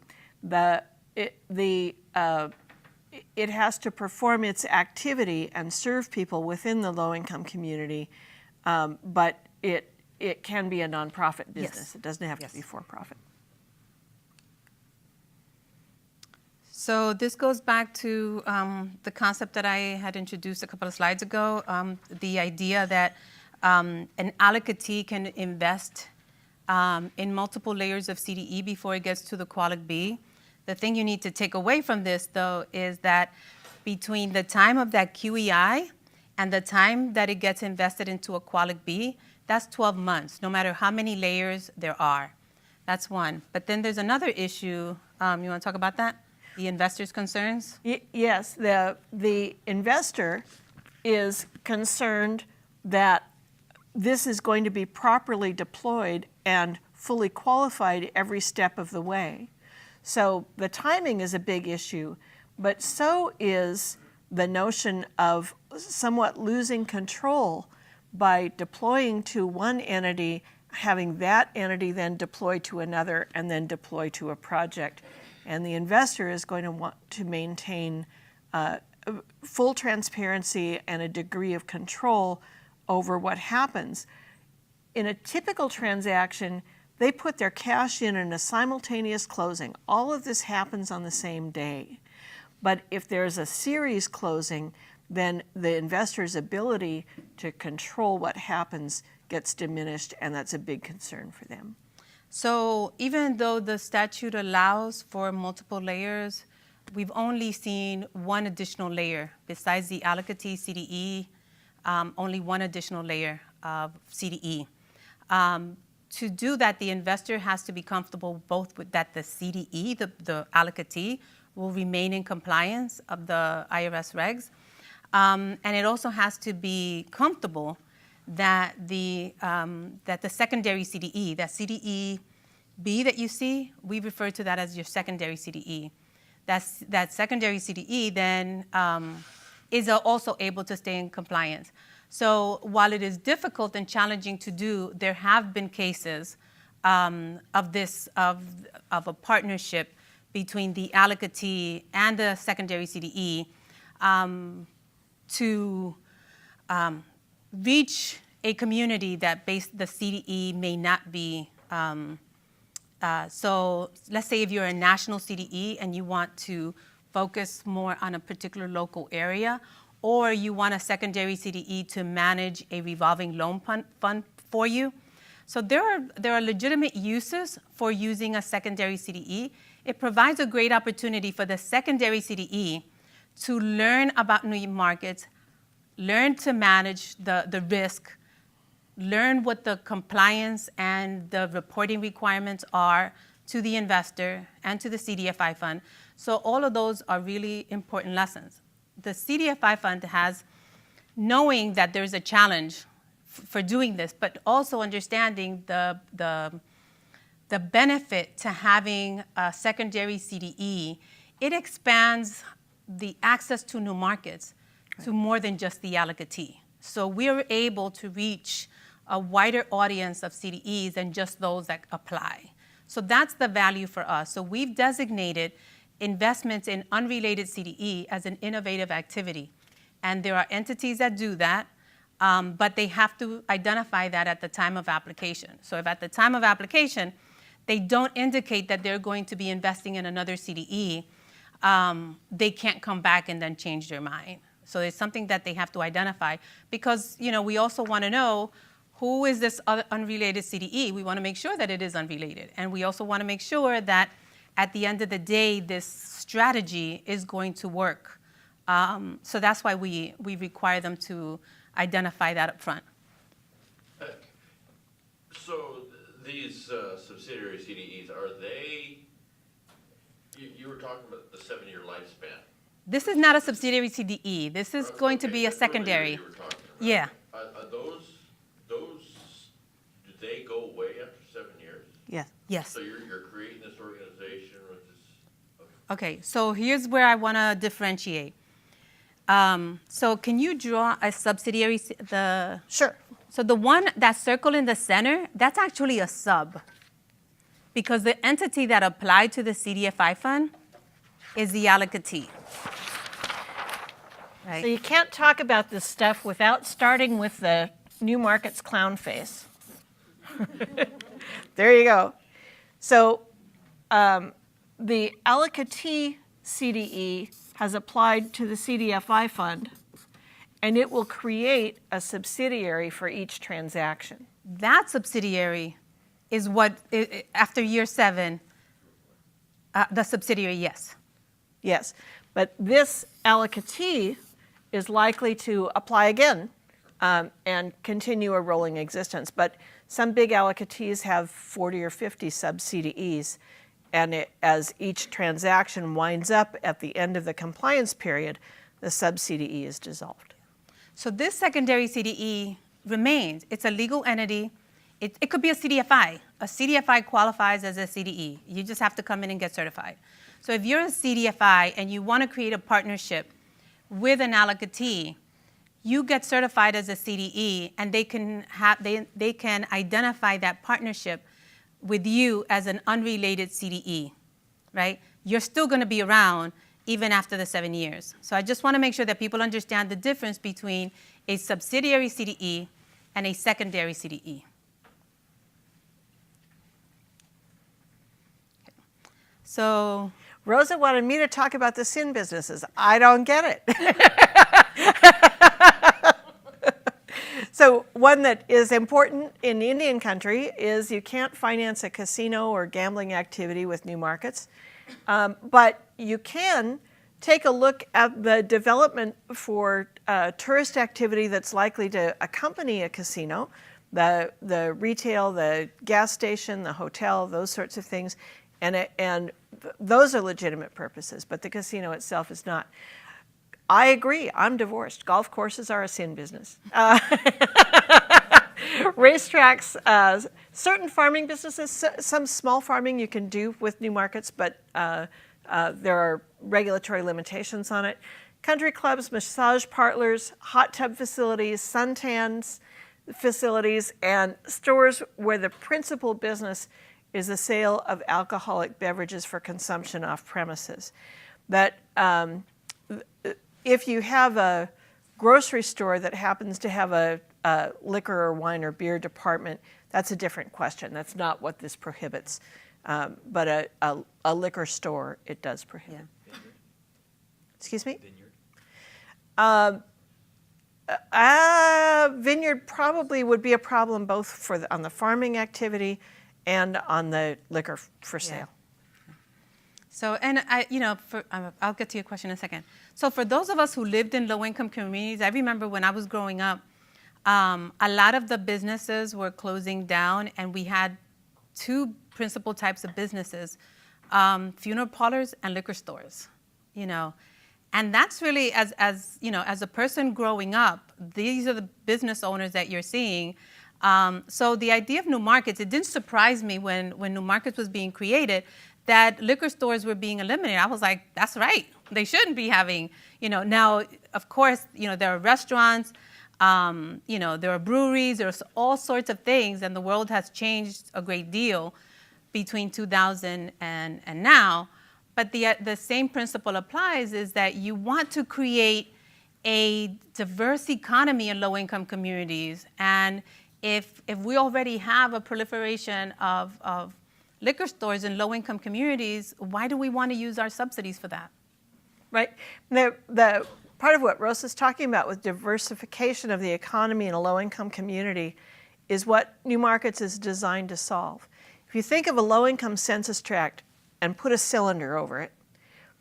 it has to perform its activity and serve people within the low-income community, but it can be a nonprofit business. Yes. It doesn't have Yes. to be for-profit. So this goes back to the concept that I had introduced a couple of slides ago, the idea that an allocatee can invest in multiple layers of CDE before it gets to the Qualic B. The thing you need to take away from this, though, is that between the time of that QEI and the time that it gets invested into a Qualic B, that's 12 months, no matter how many layers there are. That's one. But then there's another issue. You want to talk about that? The investor's concerns? Yes, the investor is concerned that this is going to be properly deployed and fully qualified every step of the way. So the timing is a big issue, but so is the notion of somewhat losing control by deploying to one entity, having that entity then deploy to another, and then deploy to a project. And the investor is going to want to maintain full transparency and a degree of control over what happens. In a typical transaction, they put their cash in a simultaneous closing. All of this happens on the same day. But if there's a series closing, then the investor's ability to control what happens gets diminished, and that's a big concern for them. So even though the statute allows for multiple layers, we've only seen one additional layer. Besides the allocatee CDE, only one additional layer of CDE. To do that, the investor has to be comfortable both with that the CDE, the allocatee, will remain in compliance of the IRS regs. And it also has to be comfortable that the secondary CDE, that CDE B that you see, we refer to that as your secondary CDE. that secondary CDE then is also able to stay in compliance. So while it is difficult and challenging to do, there have been cases of a partnership between the allocatee and the secondary CDE to reach a community that the CDE may not be. So let's say if you're a national CDE and you want to focus more on a particular local area, or you want a secondary CDE to manage a revolving loan fund for you. So there are legitimate uses for using a secondary CDE. It provides a great opportunity for the secondary CDE to learn about new markets, learn to manage the risk, learn what the compliance and the reporting requirements are to the investor and to the CDFI fund. So all of those are really important lessons. The CDFI fund has, knowing that there's a challenge for doing this, but also understanding the benefit to having a secondary CDE, it expands the access to new markets to more than just the allocatee. So we're able to reach a wider audience of CDEs than just those that apply. So that's the value for us. So we've designated investments in unrelated CDE as an innovative activity. And there are entities that do that, but they have to identify that at the time of application. So if at the time of application, they don't indicate that they're going to be investing in another CDE, they can't come back and then change their mind. So it's something that they have to identify because, we also want to know who is this other unrelated CDE. We want to make sure that it is unrelated. And we also want to make sure that at the end of the day, this strategy is going to work. So that's why we require them to identify that up front. So these subsidiary CDEs, are they, you were talking about the 7-year lifespan. This is not a subsidiary CDE. This is going to be a secondary. You were talking about. Yeah. Are those, do they go away after 7 years? Yes. Yes. So you're creating this organization with this, Okay, so here's where I want to differentiate. So can you draw a subsidiary, Sure. so the one that's circled in the center, that's actually a sub. Because the entity that applied to the CDFI fund is the allocatee. Right? So you can't talk about this stuff without starting with the new markets clown face. There you go. So the allocatee CDE has applied to the CDFI fund, and it will create a subsidiary for each transaction. That subsidiary is what, after year 7, the subsidiary, yes. Yes, but this allocatee is likely to apply again and continue a rolling existence. But some big allocatees have 40 or 50 sub-CDEs, and as each transaction winds up at the end of the compliance period, the sub-CDE is dissolved. So this secondary CDE remains. It's a legal entity. It could be a CDFI. A CDFI qualifies as a CDE. You just have to come in and get certified. So if you're a CDFI and you want to create a partnership with an allocatee, you get certified as a CDE, and they can identify that partnership with you as an unrelated CDE, right? You're still going to be around even after the 7 years. So I just want to make sure that people understand the difference between a subsidiary CDE and a secondary CDE. So Rosa wanted me to talk about the sin businesses. I don't get it. So one that is important in Indian country is you can't finance a casino or gambling activity with new markets, but you can take a look at the development for tourist activity that's likely to accompany a casino, the retail, the gas station, the hotel, those sorts of things, and those are legitimate purposes, but the casino itself is not. I agree. I'm divorced. Golf courses are a sin business. Racetracks, certain farming businesses, some small farming you can do with new markets, but there are regulatory limitations on it. Country clubs, massage parlors, hot tub facilities, suntans facilities, and stores where the principal business is the sale of alcoholic beverages for consumption off premises. But if you have a grocery store that happens to have a liquor or wine or beer department, that's a different question. That's not what this prohibits. But a liquor store, it does prohibit. Yeah. Excuse me? Vineyard? Vineyard probably would be a problem both for on the farming activity and on the liquor for sale. So, and I'll get to your question in a second. So for those of us who lived in low-income communities, I remember when I was growing up, a lot of the businesses were closing down, and we had two principal types of businesses, funeral parlors and liquor stores, And that's really, as a person growing up, these are the business owners that you're seeing. So the idea of new markets, it didn't surprise me when new markets was being created that liquor stores were being eliminated. I was like, that's right. They shouldn't be having, Now, of course, there are restaurants, there are breweries, there's all sorts of things, and the world has changed a great deal between 2000 and now. But the same principle applies, is that you want to create a diverse economy in low-income communities. And if we already have a proliferation of liquor stores in low-income communities, why do we want to use our subsidies for that? Right. The part of what Rosa's talking about with diversification of the economy in a low-income community is what New Markets is designed to solve. If you think of a low-income census tract and put a cylinder over it,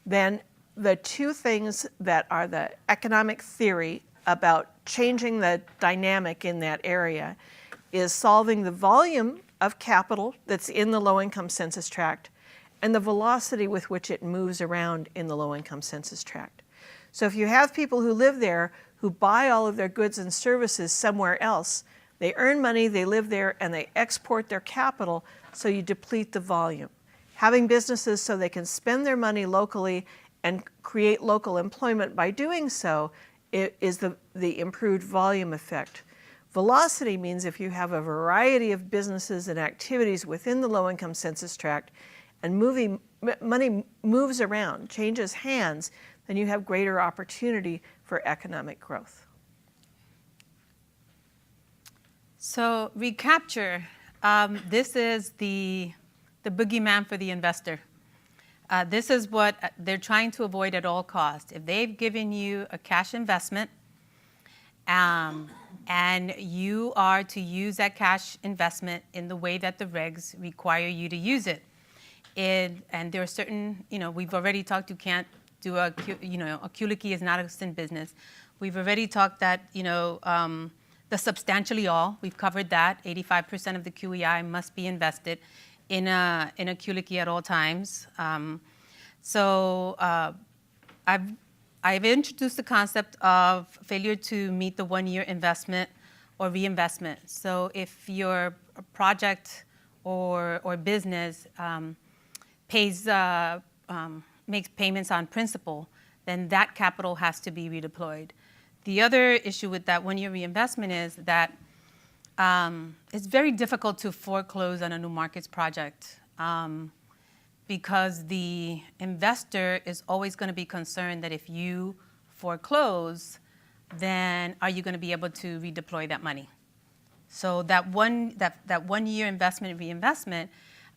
then the two things that are the economic theory about changing the dynamic in that area is solving the volume of capital that's in the low-income census tract and the velocity with which it moves around in the low-income census tract. So if you have people who live there who buy all of their goods and services somewhere else, they earn money, they live there, and they export their capital, so you deplete the volume. Having businesses so they can spend their money locally and create local employment by doing so is the improved volume effect. Velocity means if you have a variety of businesses and activities within the low-income census tract and money moves around, changes hands, then you have greater opportunity for economic growth. So recapture, this is the boogeyman for the investor. This is what they're trying to avoid at all costs. If they've given you a cash investment and you are to use that cash investment in the way that the regs require you to use it, and there are certain, we've already talked, you can't do a QLICI is not a sin business. We've already talked that, the substantially all, we've covered that. 85% of the QEI must be invested in a QLICI at all times. I've introduced the concept of failure to meet the 1-year investment or reinvestment. So if your project or business makes payments on principal, then that capital has to be redeployed. The other issue with that 1-year reinvestment is that it's very difficult to foreclose on a new markets project because the investor is always going to be concerned that if you foreclose, then are you going to be able to redeploy that money? So that 1-year investment reinvestment,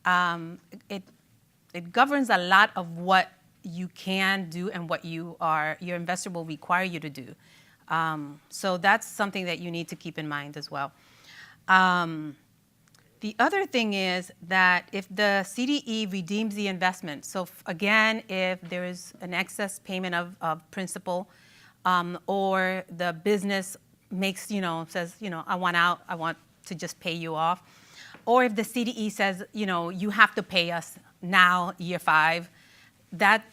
it governs a lot of what you can do and what your investor will require you to do. So that's something that you need to keep in mind as well. The other thing is that if the CDE redeems the investment, so again, if there is an excess payment of principal, or the business makes, says, I want out, I want to just pay you off, or if the CDE says, you have to pay us now, year 5, that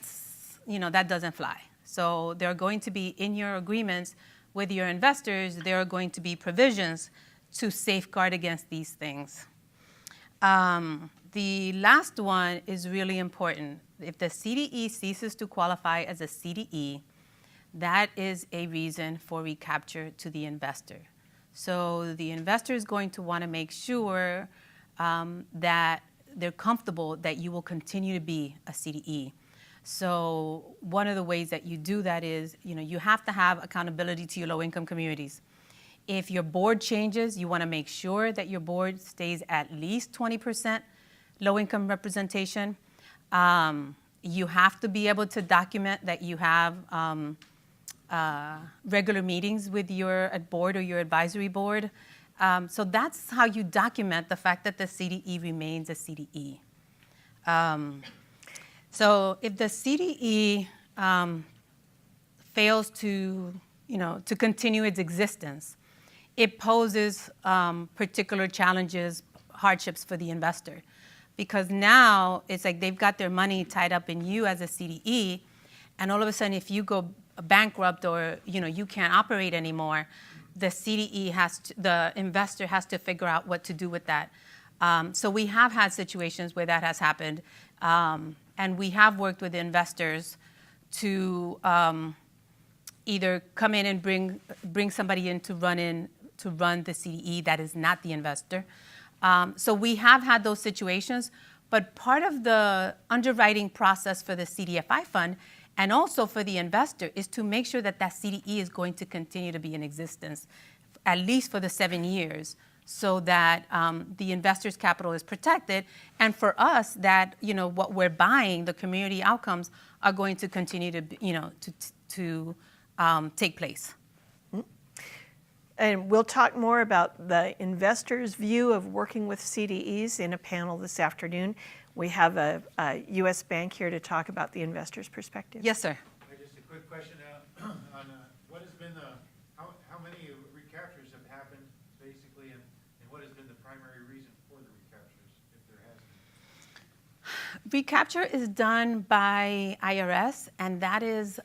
doesn't fly. So there are going to be, in your agreements with your investors, there are going to be provisions to safeguard against these things. The last one is really important. if the CDE ceases to qualify as a CDE, that is a reason for recapture to the investor. So the investor is going to want to make sure that they're comfortable that you will continue to be a CDE. So one of the ways that you do that is, you have to have accountability to your low-income communities. If your board changes, you want to make sure that your board stays at least 20% low-income representation. You have to be able to document that you have regular meetings with your board or your advisory board. So that's how you document the fact that the CDE remains a CDE. So if the CDE fails to continue its existence, it poses particular challenges, hardships for the investor. Because now it's like they've got their money tied up in you as a CDE, and all of a sudden if you go bankrupt or you can't operate anymore, the investor has to figure out what to do with that. So we have had situations where that has happened, and we have worked with investors to either come in and bring somebody in to run the CDE that is not the investor. So we have had those situations, but part of the underwriting process for the CDFI fund and also for the investor is to make sure that that CDE is going to continue to be in existence, at least for the 7 years, so that the investor's capital is protected. And for us, that what we're buying, the community outcomes, are going to continue to take place. And we'll talk more about the investor's view of working with CDEs in a panel this afternoon. We have a U.S. bank here to talk about the investor's perspective. Yes, sir. Just a quick question on what has been how many recaptures have happened, basically, and what has been the primary reason for the recaptures, if there has been? Recapture is done by IRS, and that is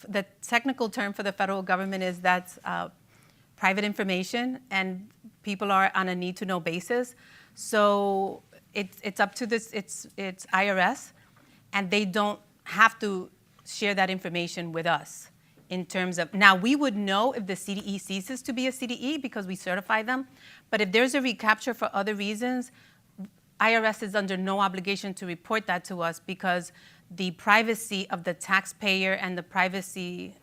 the technical term for the federal government is that's private information, and people are on a need-to-know basis. So it's up to it's IRS, and they don't have to share that information with us. In terms of, now we would know if the CDE ceases to be a CDE because we certify them, but if there's a recapture for other reasons, IRS is under no obligation to report that to us because the privacy of the taxpayer and the privacy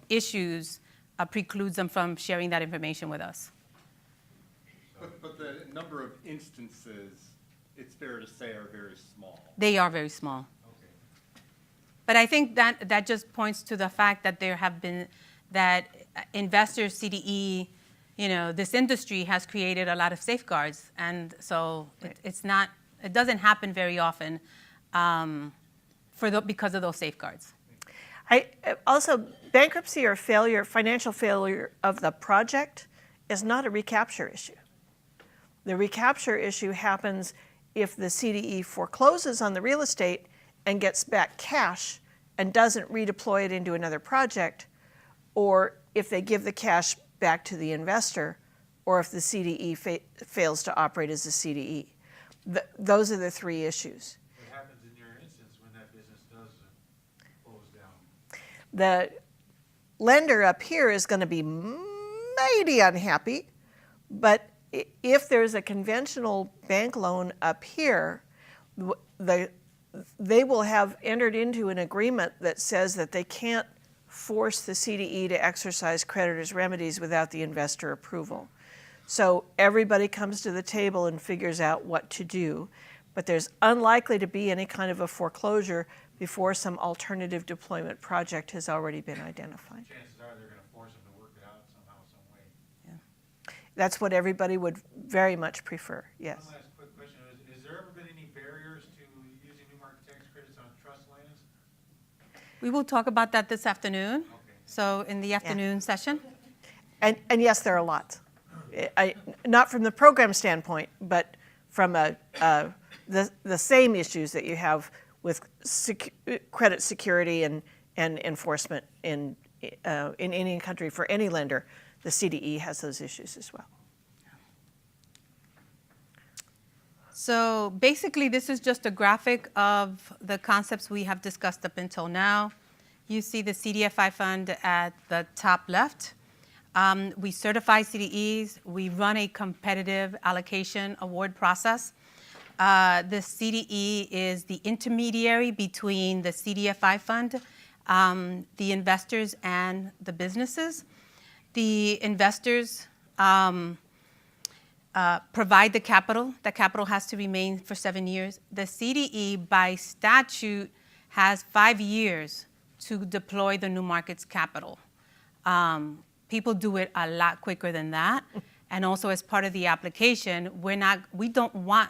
issues precludes them from sharing that information with us. But the number of instances, it's fair to say, are very small. They are very small. Okay. But I think that just points to the fact that there have been, that investors, CDE, this industry has created a lot of safeguards. And so it doesn't happen very often because of those safeguards. Also, bankruptcy or financial failure of the project is not a recapture issue. The recapture issue happens if the CDE forecloses on the real estate and gets back cash and doesn't redeploy it into another project, or if they give the cash back to the investor, or if the CDE fails to operate as a CDE. Those are the three issues. What happens in your instance when that business does close down? The lender up here is going to be mighty unhappy, but if there's a conventional bank loan up here, they will have entered into an agreement that says that they can't force the CDE to exercise creditor's remedies without the investor approval. So everybody comes to the table and figures out what to do, but there's unlikely to be any kind of a foreclosure before some alternative deployment project has already been identified. Chances are they're going to force them to work it out somehow, some way. That's what everybody would very much prefer, yes. One last quick question. Has there ever been any barriers to using New Market tax credits on trust lands? We will talk about that this afternoon. Okay. So in the afternoon session. And yes, there are lots. Not from the program standpoint, but from the same issues that you have with credit security and enforcement in any country for any lender. The CDE has those issues as well. So basically, this is just a graphic of the concepts we have discussed up until now. You see the CDFI fund at the top left. We certify CDEs. We run a competitive allocation award process. The CDE is the intermediary between the CDFI fund, the investors, and the businesses. The investors provide the capital. The capital has to remain for 7 years. The CDE, by statute, has 5 years to deploy the new market's capital. People do it a lot quicker than that. And also, as part of the application, we don't want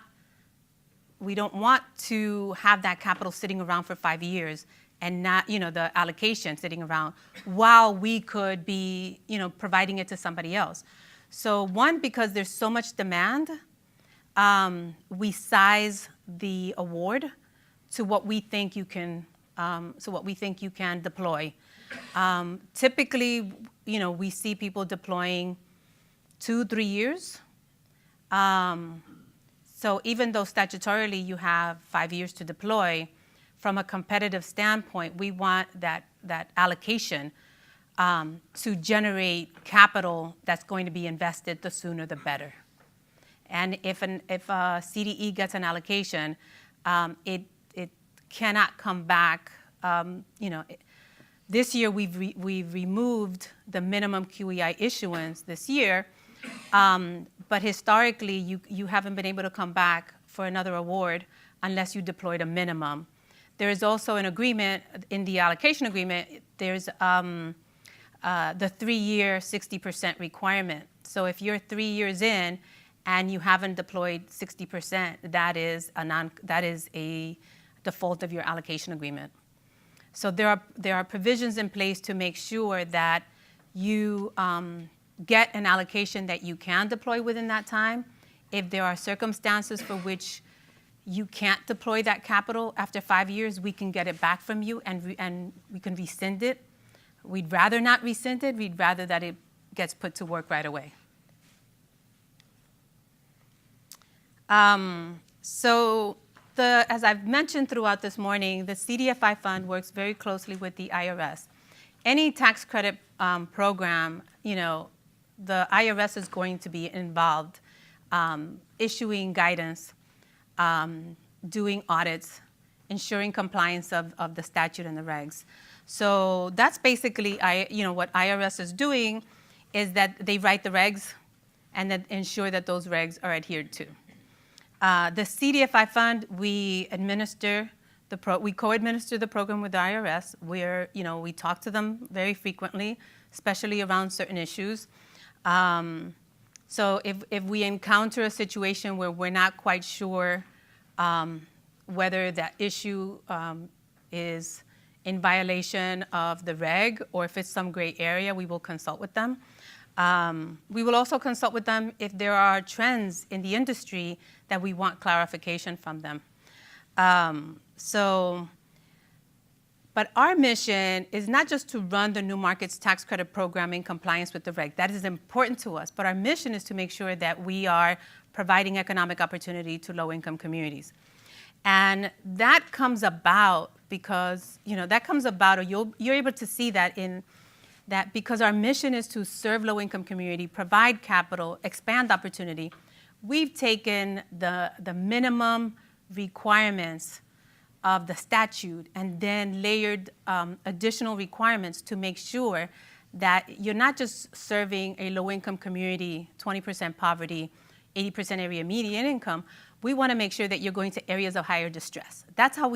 to have that capital sitting around for 5 years and not, the allocation sitting around while we could be, providing it to somebody else. So one, because there's so much demand, we size the award to what we think you can, deploy. Typically, we see people deploying 2-3 years. So even though statutorily you have 5 years to deploy, from a competitive standpoint, we want that allocation to generate capital that's going to be invested, the sooner the better. And if a CDE gets an allocation, it cannot come back. This year we've removed the minimum QEI issuance this year, but historically you haven't been able to come back for another award unless you deployed a minimum. There is also an agreement in the allocation agreement. There's the 3-year 60% requirement. So if you're 3 years in and you haven't deployed 60%, that is a default of your allocation agreement. So there are provisions in place to make sure that you get an allocation that you can deploy within that time. If there are circumstances for which you can't deploy that capital after 5 years, we can get it back from you and we can rescind it. We'd rather not rescind it. We'd rather that it gets put to work right away. As I've mentioned throughout this morning, the CDFI fund works very closely with the IRS. Any tax credit program, the IRS is going to be involved, issuing guidance, doing audits, ensuring compliance of the statute and the regs. So that's basically, what IRS is doing is that they write the regs and then ensure that those regs are adhered to. The CDFI fund, we co-administer the program with the IRS. We talk to them very frequently, especially around certain issues. So if we encounter a situation where we're not quite sure whether that issue is in violation of the reg or if it's some gray area, we will consult with them. We will also consult with them if there are trends in the industry that we want clarification from them. But our mission is not just to run the New Markets Tax Credit Program in compliance with the reg. That is important to us. But our mission is to make sure that we are providing economic opportunity to low-income communities. And that comes about because, you're able to see that in that because our mission is to serve low-income community, provide capital, expand opportunity, we've taken the minimum requirements of the statute and then layered additional requirements to make sure that you're not just serving a low-income community, 20% poverty, 80% area median income. We want to make sure that you're going to areas of higher distress. That's how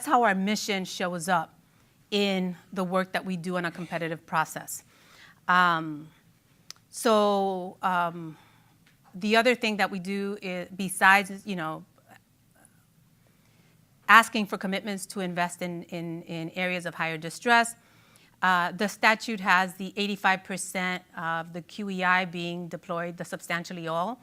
how our mission shows up in the work that we do in a competitive process. The other thing that we do is, besides, asking for commitments to invest in areas of higher distress, the statute has the 85% of the QEI being deployed, the substantially all.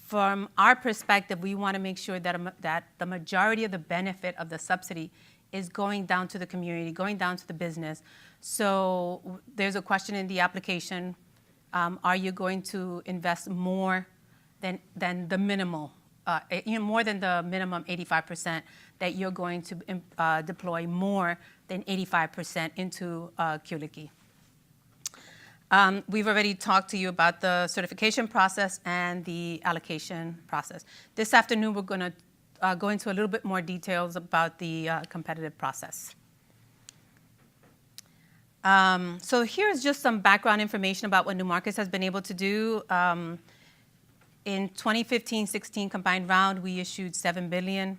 From our perspective, we want to make sure that the majority of the benefit of the subsidy is going down to the community, going down to the business. So there's a question in the application, are you going to invest more than the minimal more than the minimum 85%, that you're going to deploy more than 85% into QLICI. We've already talked to you about the certification process and the allocation process. This afternoon, we're going to go into a little bit more details about the competitive process. So here's just some background information about what New Markets has been able to do. In 2015-16 combined round, we issued $7 billion.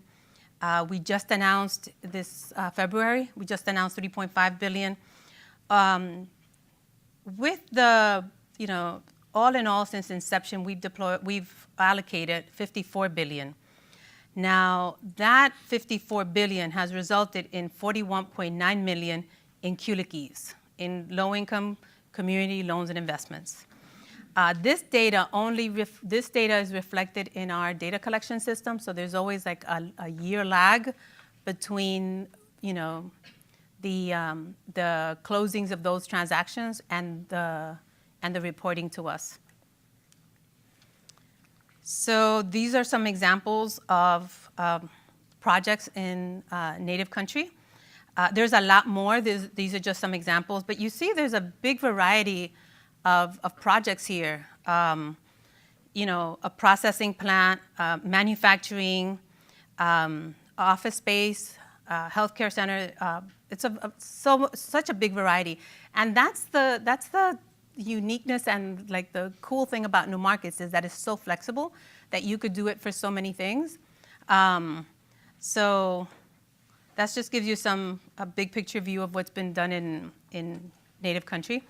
We just announced this February, we just announced $3.5 billion. With the, all in all, since inception, we've allocated $54 billion. Now, that $54 billion has resulted in $41.9 million in QLICIs, in low-income community loans and investments. This data is reflected in our data collection system, so there's always like a year lag between, the closings of those transactions and the reporting to us. So these are some examples of projects in native country. There's a lot more. These are just some examples, but you see there's a big variety of projects here. A processing plant, manufacturing, office space, healthcare center. It's such a big variety, and that's the uniqueness and like the cool thing about New Markets is that it's so flexible that you could do it for so many things. So that just gives you a big picture view of what's been done in native country.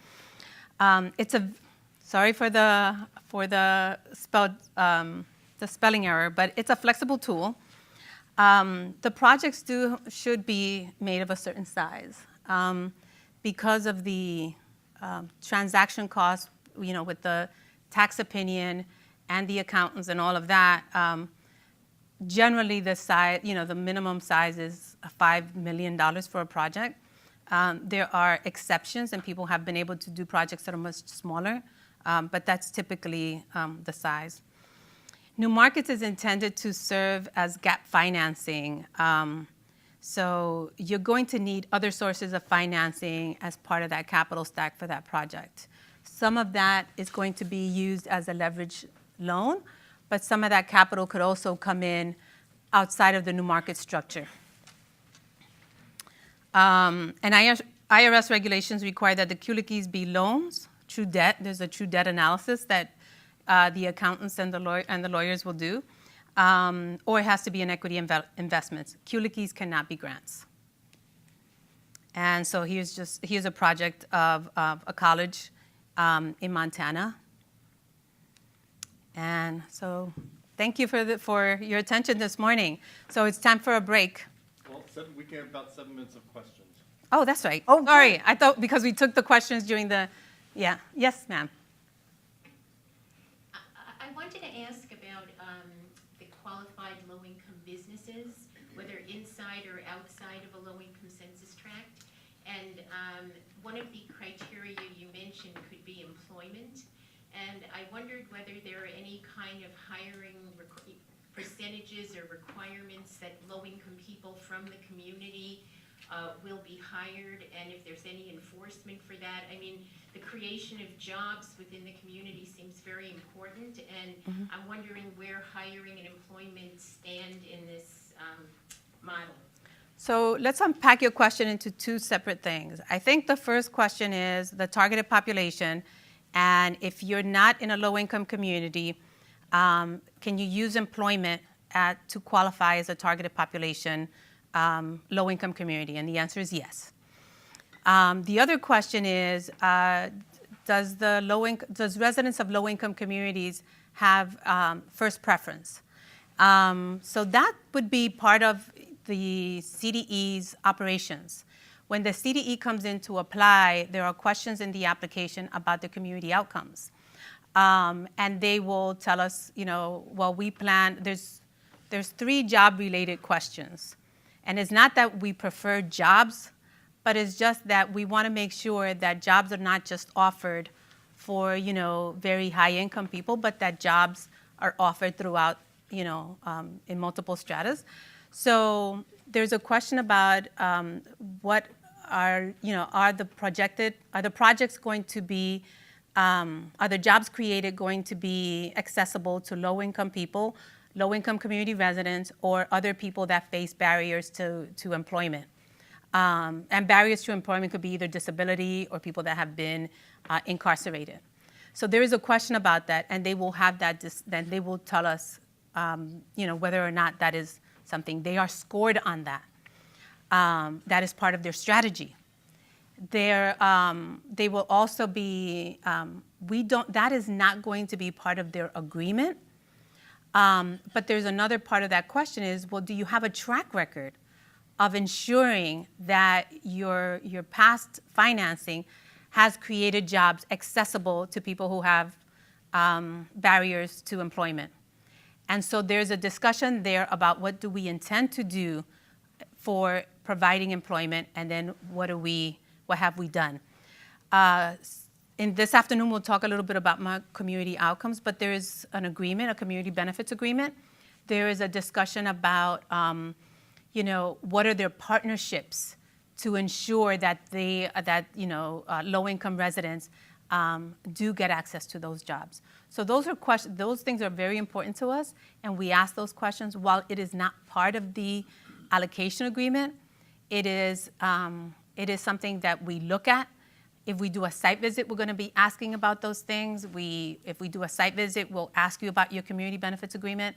Sorry for the spelling error, but it's a flexible tool. The projects should be made of a certain size because of the transaction costs, with the tax opinion and the accountants and all of that. Generally, the size, the minimum size is $5 million for a project. There are exceptions, and people have been able to do projects that are much smaller, but that's typically the size. New Markets is intended to serve as gap financing. So you're going to need other sources of financing as part of that capital stack for that project. Some of that is going to be used as a leverage loan, but some of that capital could also come in outside of the New Market structure. And IRS regulations require that the QLICIs be loans, true debt. There's a true debt analysis that the accountants and the lawyers will do, or it has to be an equity investments. QLICIs cannot be grants. And so here's a project of a college in Montana. And so thank you for your attention this morning. So it's time for a break. Well, we can have about 7 minutes of questions. Oh, that's right. Oh, sorry. I thought because we took the questions during the, yeah. Yes, ma'am. I wanted to ask about the qualified low-income businesses, whether inside or outside of a low-income census tract. And one of the criteria you mentioned could be employment. And I wondered whether there are any kind of hiring percentages or requirements that low-income people from the community will be hired, and if there's any enforcement for that. I mean, the creation of jobs within the community seems very important, and I'm wondering where hiring and employment stand in this model. So let's unpack your question into two separate things. I think the first question is the targeted population, and if you're not in a low-income community, can you use employment to qualify as a targeted population low-income community? And the answer is yes. The other question is, does residents of low-income communities have first preference? So that would be part of the CDE's operations. When the CDE comes in to apply, there are questions in the application about the community outcomes. And they will tell us, well, we plan, there's 3 job-related questions. And it's not that we prefer jobs, but it's just that we want to make sure that jobs are not just offered for, very high-income people, but that jobs are offered throughout in multiple stratas. So there's a question about what are the projects going to be, are the jobs created going to be accessible to low-income people, low-income community residents, or other people that face barriers to employment. And barriers to employment could be either disability or people that have been incarcerated. So there is a question about that, and they will have that. Then they will tell us, whether or not that is something. They are scored on that. That is part of their strategy. They will also be. That is not going to be part of their agreement. But there's another part of that question is, well, do you have a track record of ensuring that your past financing has created jobs accessible to people who have barriers to employment? And so there's a discussion there about what do we intend to do for providing employment, and then what have we done? In this afternoon, we'll talk a little bit about my community outcomes, but there is an agreement, a community benefits agreement. There is a discussion about, what are their partnerships to ensure that low-income residents do get access to those jobs. So those things are very important to us, and we ask those questions. While it is not part of the allocation agreement, it is something that we look at. If we do a site visit, we're going to be asking about those things. If we do a site visit, we'll ask you about your community benefits agreement.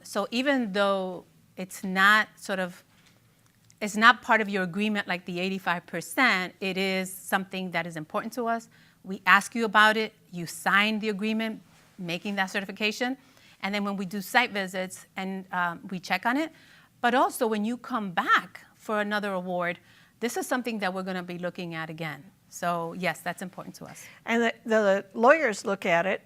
So even though it's not part of your agreement like the 85%, it is something that is important to us. We ask you about it. You sign the agreement, making that certification. And then when we do site visits, and we check on it. But also when you come back for another award, this is something that we're going to be looking at again. So yes, that's important to us. And the lawyers look at it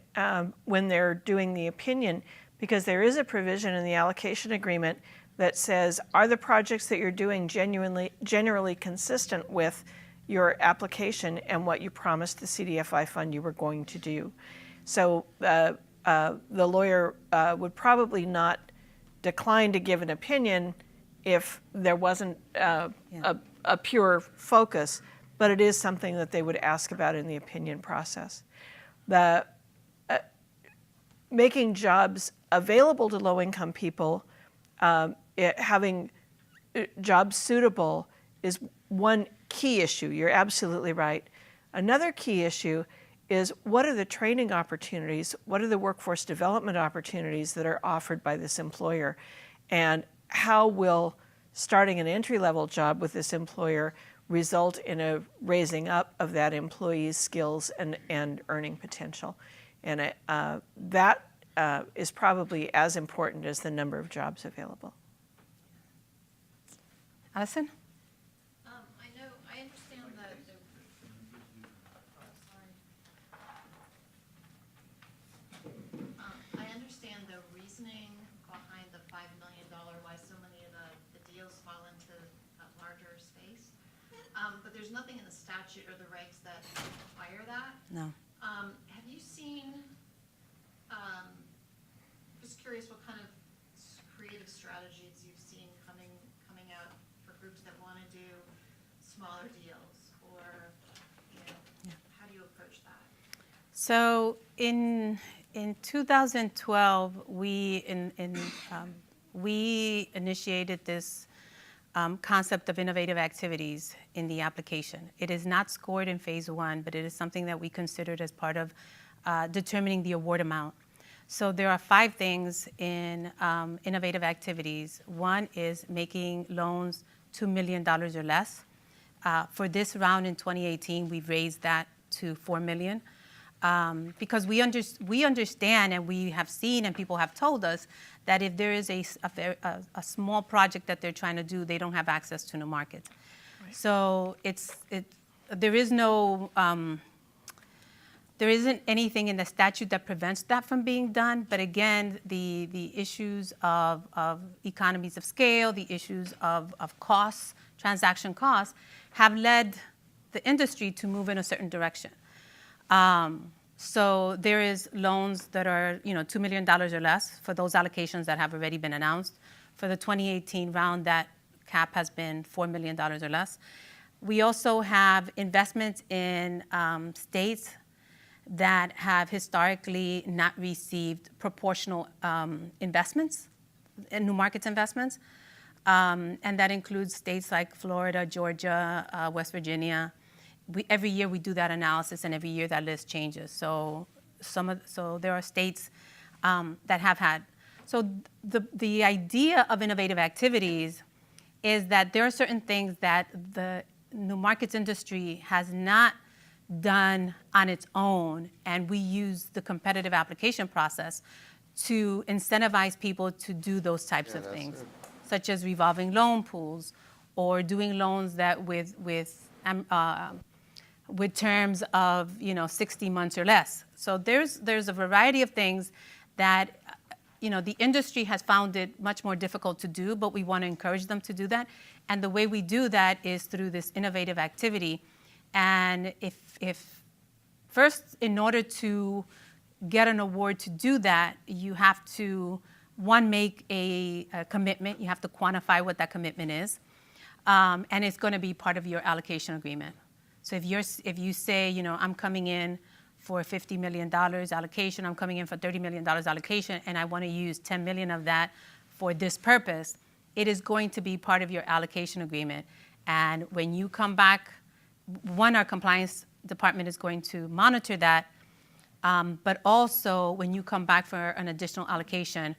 when they're doing the opinion, because there is a provision in the allocation agreement that says, are the projects that you're doing generally consistent with your application and what you promised the CDFI fund you were going to do? So the lawyer would probably not decline to give an opinion if there wasn't a pure focus, but it is something that they would ask about in the opinion process. The making jobs available to low-income people, having jobs suitable is one key issue. You're absolutely right. Another key issue is, what are the training opportunities, what are the workforce development opportunities that are offered by this employer, and how will starting an entry-level job with this employer result in a raising up of that employee's skills and earning potential. And that is probably as important as the number of jobs available. Allison? I understand that I understand the reasoning behind the $5 million, why so many of the deals fall into a larger space. But there's nothing in the statute or the regs that require that. No. Have you seen, just curious what kind of creative strategies you've seen coming out for groups that want to do smaller deals, or how do you approach that? So in 2012, we initiated this concept of innovative activities in the application. It is not scored in phase 1, but it is something that we considered as part of determining the award amount. So there are 5 things in innovative activities. One is making loans $2 million or less. For this round in 2018, we've raised that to $4 million. Because we understand, and we have seen, and people have told us, that if there is a small project that they're trying to do, they don't have access to the market. Right. So there isn't anything in the statute that prevents that from being done. But again, the issues of economies of scale, the issues of costs, transaction costs, have led the industry to move in a certain direction. So there is loans that are, $2 million or less for those allocations that have already been announced. For the 2018 round, that cap has been $4 million or less. We also have investments in states that have historically not received proportional investments, new markets investments. And that includes states like Florida, Georgia, West Virginia. Every year we do that analysis, and every year that list changes. So there are states that have had. So the idea of innovative activities is that there are certain things that the new markets industry has not done on its own, and we use the competitive application process to incentivize people to do those types of things, such as revolving loan pools or doing loans that with terms of 60 months or less. So there's a variety of things that the industry has found it much more difficult to do, but we want to encourage them to do that. And the way we do that is through this innovative activity. And if first, in order to get an award to do that, you have to, one, make a commitment. You have to quantify what that commitment is. And it's going to be part of your allocation agreement. So if you say, I'm coming in for $50 million allocation, I'm coming in for $30 million allocation, and I want to use $10 million of that for this purpose, it is going to be part of your allocation agreement. And when you come back, one, our compliance department is going to monitor that, but also when you come back for an additional allocation,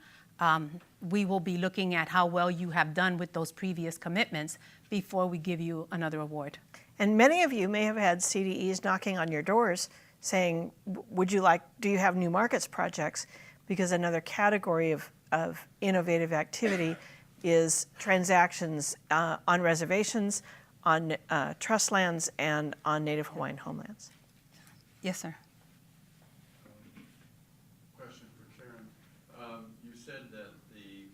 we will be looking at how well you have done with those previous commitments before we give you another award. And many of you may have had CDEs knocking on your doors saying, do you have new markets projects? Because another category of innovative activity is transactions on reservations, on trust lands, and on Native Hawaiian homelands. Yes, sir. Question for Karen. You said that the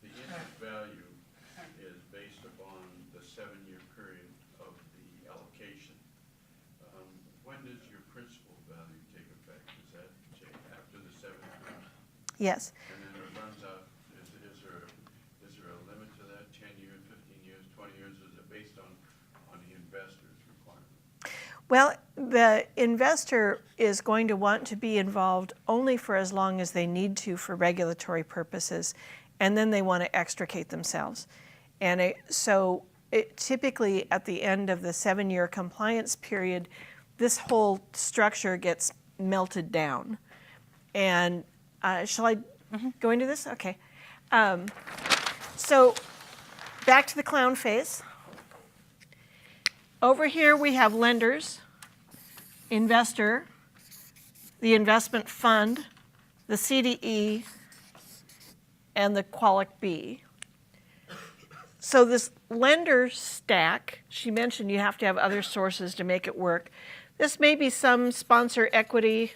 interest value is based upon the 7-year period of the allocation. When does your principal value take effect? Is that after the 7 years? Yes. And then it runs out, is there a limit to that, 10 years, 15 years, 20 years? Is it based on the investor's requirement? Well, the investor is going to want to be involved only for as long as they need to for regulatory purposes, and then they want to extricate themselves. And typically at the end of the 7-year compliance period, this whole structure gets melted down. And shall I go into this? Okay. So back to the clown face. Over here we have lenders, investor, the investment fund, the CDE, and the Qualic B. So this lender stack, she mentioned you have to have other sources to make it work. This may be some sponsor equity,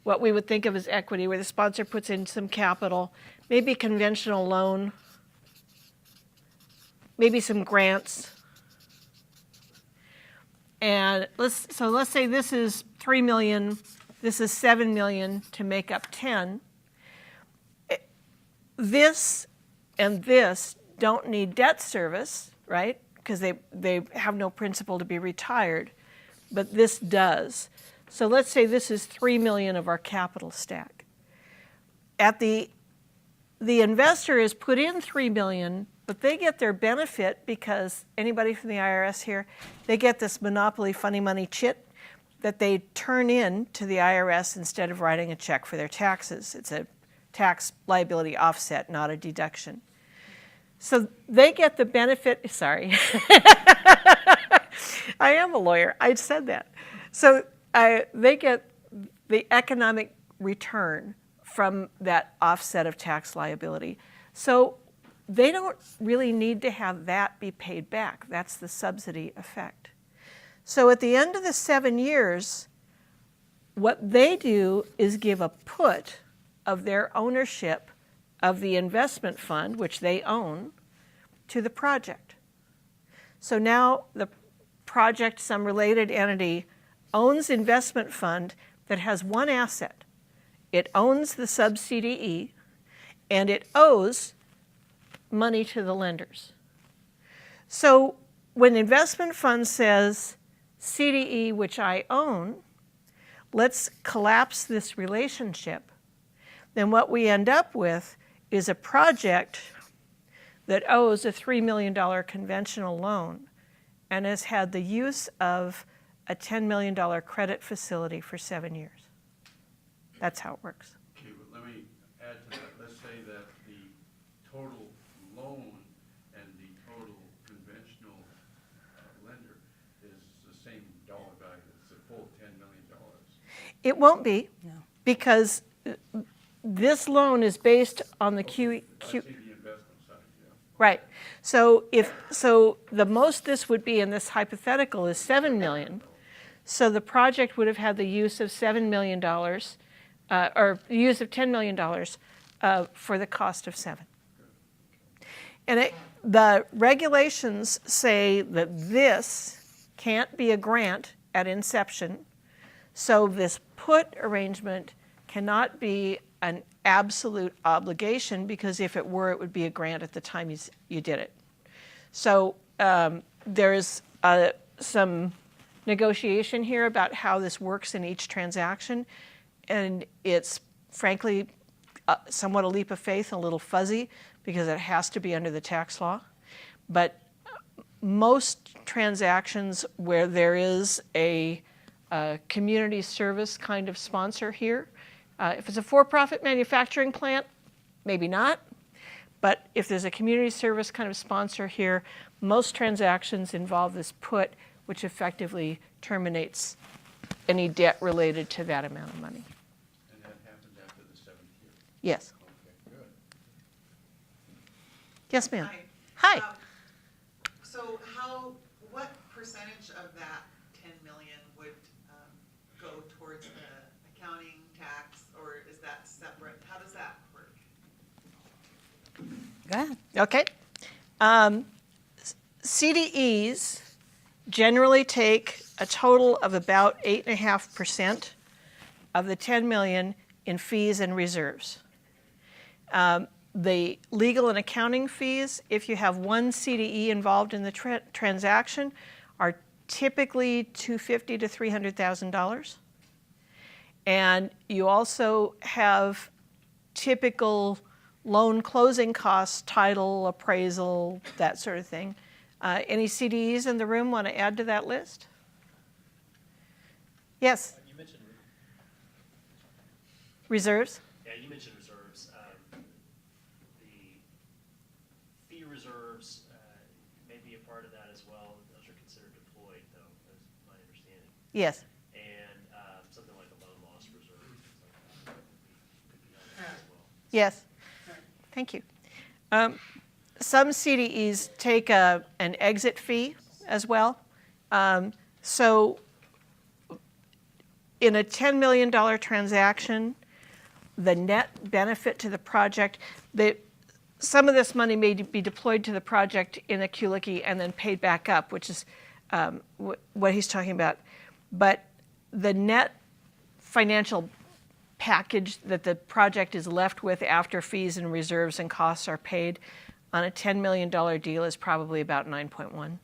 what we would think of as equity, where the sponsor puts in some capital, maybe conventional loan, maybe some grants. And let's say this is $3 million, this is $7 million to make up 10. This and this don't need debt service, right? Because they have no principal to be retired, but this does. So let's say this is $3 million of our capital stack. The investor is put in $3 million, but they get their benefit because anybody from the IRS here, they get this monopoly funny money chit that they turn in to the IRS instead of writing a check for their taxes. It's a tax liability offset, not a deduction. So they get the benefit, sorry. I am a lawyer, I said that. So they get the economic return from that offset of tax liability. So they don't really need to have that be paid back. That's the subsidy effect. So at the end of the 7 years, what they do is give a put of their ownership of the investment fund, which they own, to the project. So now the project, some related entity, owns investment fund that has one asset. It owns the sub-CDE, and it owes money to the lenders. So when investment fund says, CDE, which I own, let's collapse this relationship, then what we end up with is a project that owes a $3 million conventional loan and has had the use of a $10 million credit facility for 7 years. That's how it works. Okay, but let me add to that. Let's say that the total loan and the total conventional lender is the same dollar value. It's the full $10 million. It won't be, No. because this loan is based on the I see the investment side, yeah. right. So the most this would be in this hypothetical is $7 million. So the project would have had the use of $7 million, or the use of $10 million for the cost of 7. And the regulations say that this can't be a grant at inception. So this put arrangement cannot be an absolute obligation, because if it were, it would be a grant at the time you did it. So there's some negotiation here about how this works in each transaction, and it's frankly somewhat a leap of faith, a little fuzzy, because it has to be under the tax law. But most transactions where there is a community service kind of sponsor here, if it's a for-profit manufacturing plant, maybe not. But if there's a community service kind of sponsor here, most transactions involve this put, which effectively terminates any debt related to that amount of money. And that happens after the 7th year. Yes. Okay, good. Yes, ma'am. Hi. Hi. So what percentage of that 10 million would go towards the accounting tax, or is that separate? How does that work? Go ahead. Okay. CDEs generally take a total of about 8.5% of the 10 million in fees and reserves. The legal and accounting fees, if you have one CDE involved in the transaction, are typically $250,000 to $300,000. And you also have typical loan closing costs, title, appraisal, that sort of thing. Any CDEs in the room want to add to that list? Yes? You mentioned Reserves? Yeah, you mentioned reserves. The fee reserves may be a part of that as well. Those are considered deployed, though, is my understanding. Yes. And something like a loan loss reserve, things like that, could be on that as well. Yes. Thank you. Some CDEs take an exit fee as well. So in a $10 million transaction, the net benefit to the project, some of this money may be deployed to the project in a QLICI and then paid back up, which is what he's talking about. But the net financial package that the project is left with after fees and reserves and costs are paid on a $10 million deal is probably about 9.1.